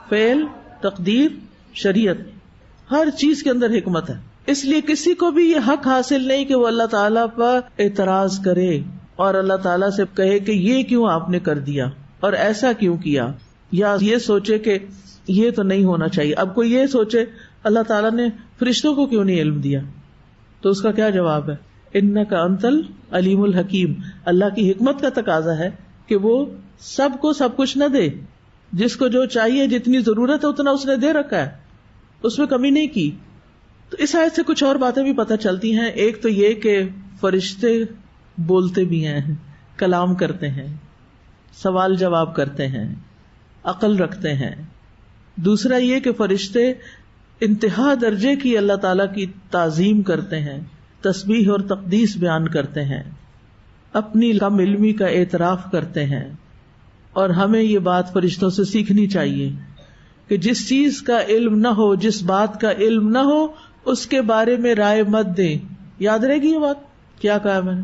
Speaker 2: فعل, تقدیر, شریعت, ہر چیز کے اندر حکمت ہے. اس لیے کسی کو بھی یہ حق حاصل نہیں کہ وہ اللہ تعالیٰ پر اعتراض کرے اور اللہ تعالیٰ سے کہے کہ یہ کیوں آپ نے کر دیا اور ایسا کیوں کیا, یا یہ سوچے کہ یہ تو نہیں ہونا چاہیے. اب کوئی یہ سوچے اللہ تعالیٰ نے فرشتوں کو کیوں نہیں علم دیا, تو اس کا کیا جواب ہے؟ انک انت العلیم الحکیم. اللہ کی حکمت کا تقاضا ہے کہ وہ سب کو سب کچھ نہ دے, جس کو جو چاہیے, جتنی ضرورت ہے اتنا اس نے دے رکھا ہے, اس میں کمی نہیں کی. تو اس آیت سے کچھ اور باتیں بھی پتہ چلتی ہیں. ایک تو یہ کہ فرشتے بولتے بھی ہیں, کلام کرتے ہیں, سوال جواب کرتے ہیں, عقل رکھتے ہیں. دوسرا یہ کہ فرشتے انتہا درجے کی اللہ تعالیٰ کی تعظیم کرتے ہیں, تسبیح اور تقدیس بیان کرتے ہیں, اپنی کم علمی کا اعتراف کرتے ہیں. اور ہمیں یہ بات فرشتوں سے سیکھنی چاہیے کہ جس چیز کا علم نہ ہو, جس بات کا علم نہ ہو, اس کے بارے میں رائے مت دیں. یاد رہے گی یہ بات, کیا کہا میں نے؟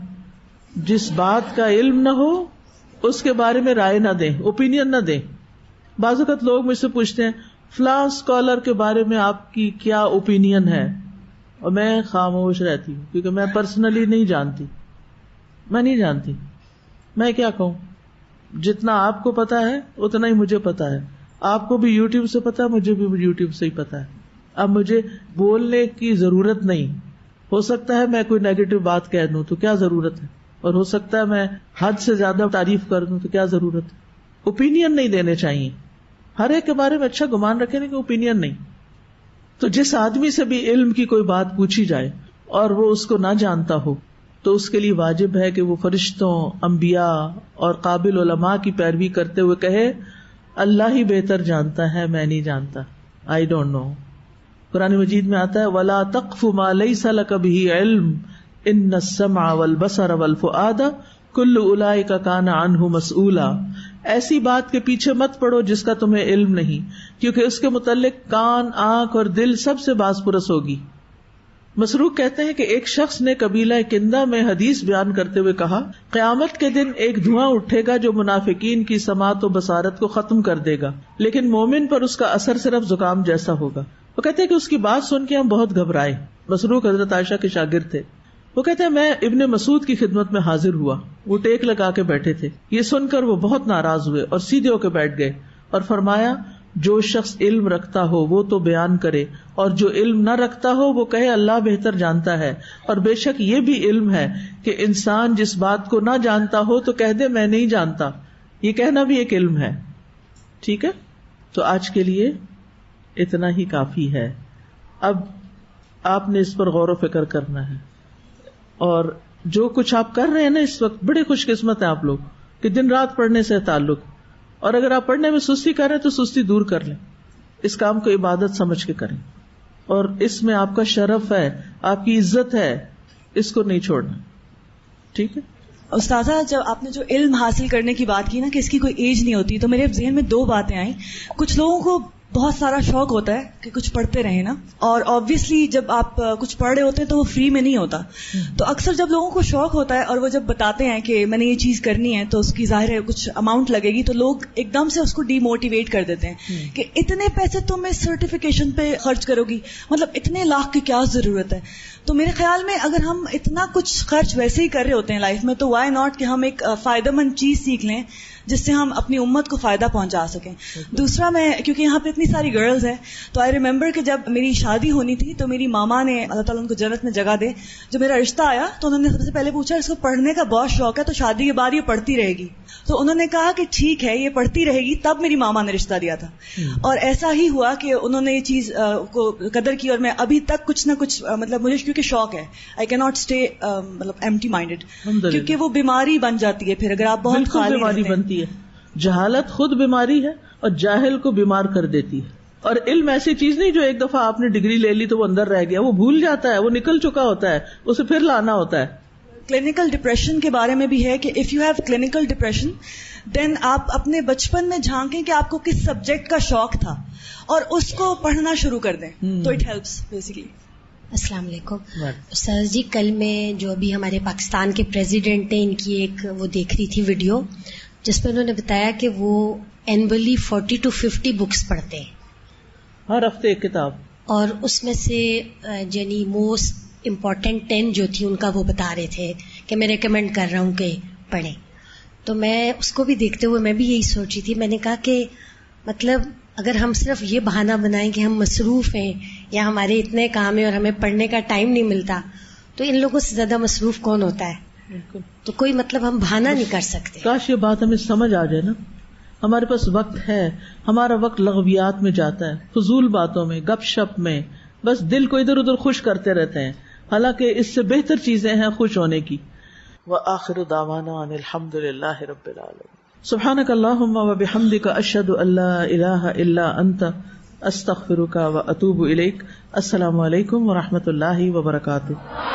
Speaker 2: جس بات کا علم نہ ہو اس کے بارے میں رائے نہ دیں, اوپینین نہ دیں. بعض اوقات لوگ مجھ سے پوچھتے ہیں فلاں اسکالر کے بارے میں آپ کی کیا اوپینین ہے, اور میں خاموش رہتی ہوں کیونکہ میں پرسنلی نہیں جانتی. میں نہیں جانتی, میں کیا کہوں؟ جتنا آپ کو پتا ہے اتنا ہی مجھے پتا ہے. آپ کو بھی یوٹیوب سے پتا ہے, مجھے بھی یوٹیوب سے ہی پتا ہے. اب مجھے بولنے کی ضرورت نہیں. ہو سکتا ہے میں کوئی نیگیٹو بات کہہ دوں تو کیا ضرورت ہے, اور ہو سکتا ہے میں حد سے زیادہ تعریف کر دوں تو کیا ضرورت ہے. اوپینین نہیں دینے چاہیے. ہر ایک کے بارے میں اچھا گمان رکھیں کہ اوپینین نہیں. تو جس آدمی سے بھی علم کی کوئی بات پوچھی جائے اور وہ اس کو نہ جانتا ہو, تو اس کے لیے واجب ہے کہ وہ فرشتوں, انبیاء اور قابل علماء کی پیروی کرتے ہوئے کہے اللہ ہی بہتر جانتا ہے, میں نہیں جانتا, آئی ڈونٹ نو. قرآن مجید میں آتا ہے وَلَا تَقْفُ مَا لَيْسَ لَكَ بِهِ عِلْمٌ إِنَّ السَّمْعَ وَالْبَصَرَ وَالْفُؤَادَ كُلُّ أُولَئِكَ كَانَ عَنْهُ مَسْئُولًا. ایسی بات کے پیچھے مت پڑو جس کا تمہیں علم نہیں, کیونکہ اس کے متعلق کان, آنکھ اور دل سب سے باز پرس ہوگی. مسروق کہتے ہیں کہ ایک شخص نے قبیلہ کندہ میں حدیث بیان کرتے ہوئے کہا قیامت کے دن ایک دھواں اٹھے گا جو منافقین کی سماعت و بصارت کو ختم کر دے گا, لیکن مومن پر اس کا اثر صرف زکام جیسا ہوگا. وہ کہتے ہیں کہ اس کی بات سن کے ہم بہت گھبرائے. مسروق حضرت عائشہ کے شاگرد تھے. وہ کہتے ہیں میں ابن مسعود کی خدمت میں حاضر ہوا, وہ ٹیک لگا کے بیٹھے تھے. یہ سن کر وہ بہت ناراض ہوئے اور سیدھے ہو کے بیٹھ گئے اور فرمایا جو شخص علم رکھتا ہو وہ تو بیان کرے, اور جو علم نہ رکھتا ہو وہ کہے اللہ بہتر جانتا ہے. اور بے شک یہ بھی علم ہے کہ انسان جس بات کو نہ جانتا ہو تو کہہ دے میں نہیں جانتا, یہ کہنا بھی ایک علم ہے. ٹھیک ہے, تو آج کے لیے اتنا ہی کافی ہے. اب آپ نے اس پر غور و فکر کرنا ہے, اور جو کچھ آپ کر رہے ہیں نا اس وقت, بڑے خوش قسمت ہیں آپ لوگ کہ دن رات پڑھنے سے تعلق, اور اگر آپ پڑھنے میں سستی کر رہے ہیں تو سستی دور کر لیں, اس کام کو عبادت سمجھ کے کریں, اور اس میں آپ کا شرف ہے, آپ کی عزت ہے, اس کو نہیں چھوڑنا. ٹھیک ہے
Speaker 3: استاذہ, جب آپ نے جو علم حاصل کرنے کی بات کی نا کہ اس کی کوئی ایج نہیں ہوتی, تو میرے ذہن میں دو باتیں آئیں. کچھ لوگوں کو بہت سارا شوق ہوتا ہے کہ کچھ پڑھتے رہیں نا, اور آبویسلی جب آپ کچھ پڑھ رہے ہوتے ہیں تو وہ فری میں نہیں ہوتا. تو اکثر جب لوگوں کو شوق ہوتا ہے اور وہ جب بتاتے ہیں کہ میں نے یہ چیز کرنی ہے تو اس کی ظاہر ہے کچھ اماؤنٹ لگے گی, تو لوگ ایک دم سے اس کو ڈی موٹیویٹ کر دیتے ہیں کہ اتنے پیسے تم اس سرٹیفکیشن پہ خرچ کرو گی, مطلب اتنے لاکھ کی کیا ضرورت ہے. تو میرے خیال میں اگر ہم اتنا کچھ خرچ ویسے ہی کر رہے ہوتے ہیں لائف میں, تو وائی ناٹ کہ ہم ایک فائدہ مند چیز سیکھ لیں جس سے ہم اپنی امت کو فائدہ پہنچا سکیں. دوسرا, میں کیونکہ یہاں پہ اتنی ساری گرلز ہیں تو آئی ریممبر کہ جب میری شادی ہونی تھی تو میری ماما نے, اللہ تعالیٰ ان کو جنت میں جگہ دے, جو میرا رشتہ آیا تو انہوں نے سب سے پہلے پوچھا اس کو پڑھنے کا بہت شوق ہے تو شادی کے بعد یہ پڑھتی رہے گی. تو انہوں نے کہا کہ ٹھیک ہے یہ پڑھتی رہے گی. تب میری ماما نے رشتہ دیا تھا اور ایسا ہی ہوا کہ انہوں نے یہ چیز کو قدر کی, اور میں ابھی تک کچھ نہ کچھ مطلب مجھے کیونکہ شوق ہے, آئی کی ناٹ اسٹے مطلب ایمٹی مائنڈیڈ, کیونکہ وہ بیماری بن جاتی ہے پھر اگر آپ بہت خالی
Speaker 2: بیماری بنتی ہے. جہالت خود بیماری ہے اور جاہل کو بیمار کر دیتی ہے. اور علم ایسی چیز نہیں جو ایک دفعہ آپ نے ڈگری لے لی تو وہ اندر رہ گیا, وہ بھول جاتا ہے, وہ نکل چکا ہوتا ہے, اسے پھر لانا ہوتا ہے.
Speaker 3: کلینکل ڈپریشن کے بارے میں بھی ہے کہ if you have clinical depression then آپ اپنے بچپن میں جھانکیں کہ آپ کو کس سبجیکٹ کا شوق تھا اور اس کو پڑھنا شروع کر دیں, تو اٹ ہیلپس بیسیکلی.
Speaker 4: السلام علیکم استاذ جی. کل میں جو ابھی ہمارے پاکستان کے پریزیڈنٹ ہیں ان کی ایک وہ دیکھ رہی تھی ویڈیو جس پہ انہوں نے بتایا کہ وہ اینولی 40 to 50 بکس پڑھتے ہیں
Speaker 2: ہر ہفتے ایک کتاب, اور
Speaker 4: اس میں سے یعنی موسٹ امپورٹنٹ 10 جو تھی ان کا وہ بتا رہے تھے کہ میں ریکمینڈ کر رہا ہوں کہ پڑھیں. تو میں اس کو بھی دیکھتے ہوئے میں بھی یہی سوچی تھی, میں نے کہا کہ مطلب اگر ہم صرف یہ بہانہ بنائیں کہ ہم مصروف ہیں یا ہمارے اتنے کام ہیں اور ہمیں پڑھنے کا ٹائم نہیں ملتا, تو ان لوگوں سے زیادہ مصروف کون ہوتا ہے؟ تو کوئی مطلب ہم بہانہ نہیں کر سکتے.
Speaker 2: کاش یہ بات ہمیں سمجھ آ جائے نا. ہمارے پاس وقت ہے, ہمارا وقت لغویات میں جاتا ہے, فضول باتوں میں, گپ شپ میں, بس دل کو ادھر ادھر خوش کرتے رہتے ہیں, حالانکہ اس سے بہتر چیزیں ہیں خوش ہونے کی. وآخر دعوانا ان الحمد للہ رب العالمین. سبحانک اللہم وبحمدک اشہد ان لا الہ الا انت استغفرک واتوب الیک. السلام علیکم ورحمۃ اللہ وبرکاتہ.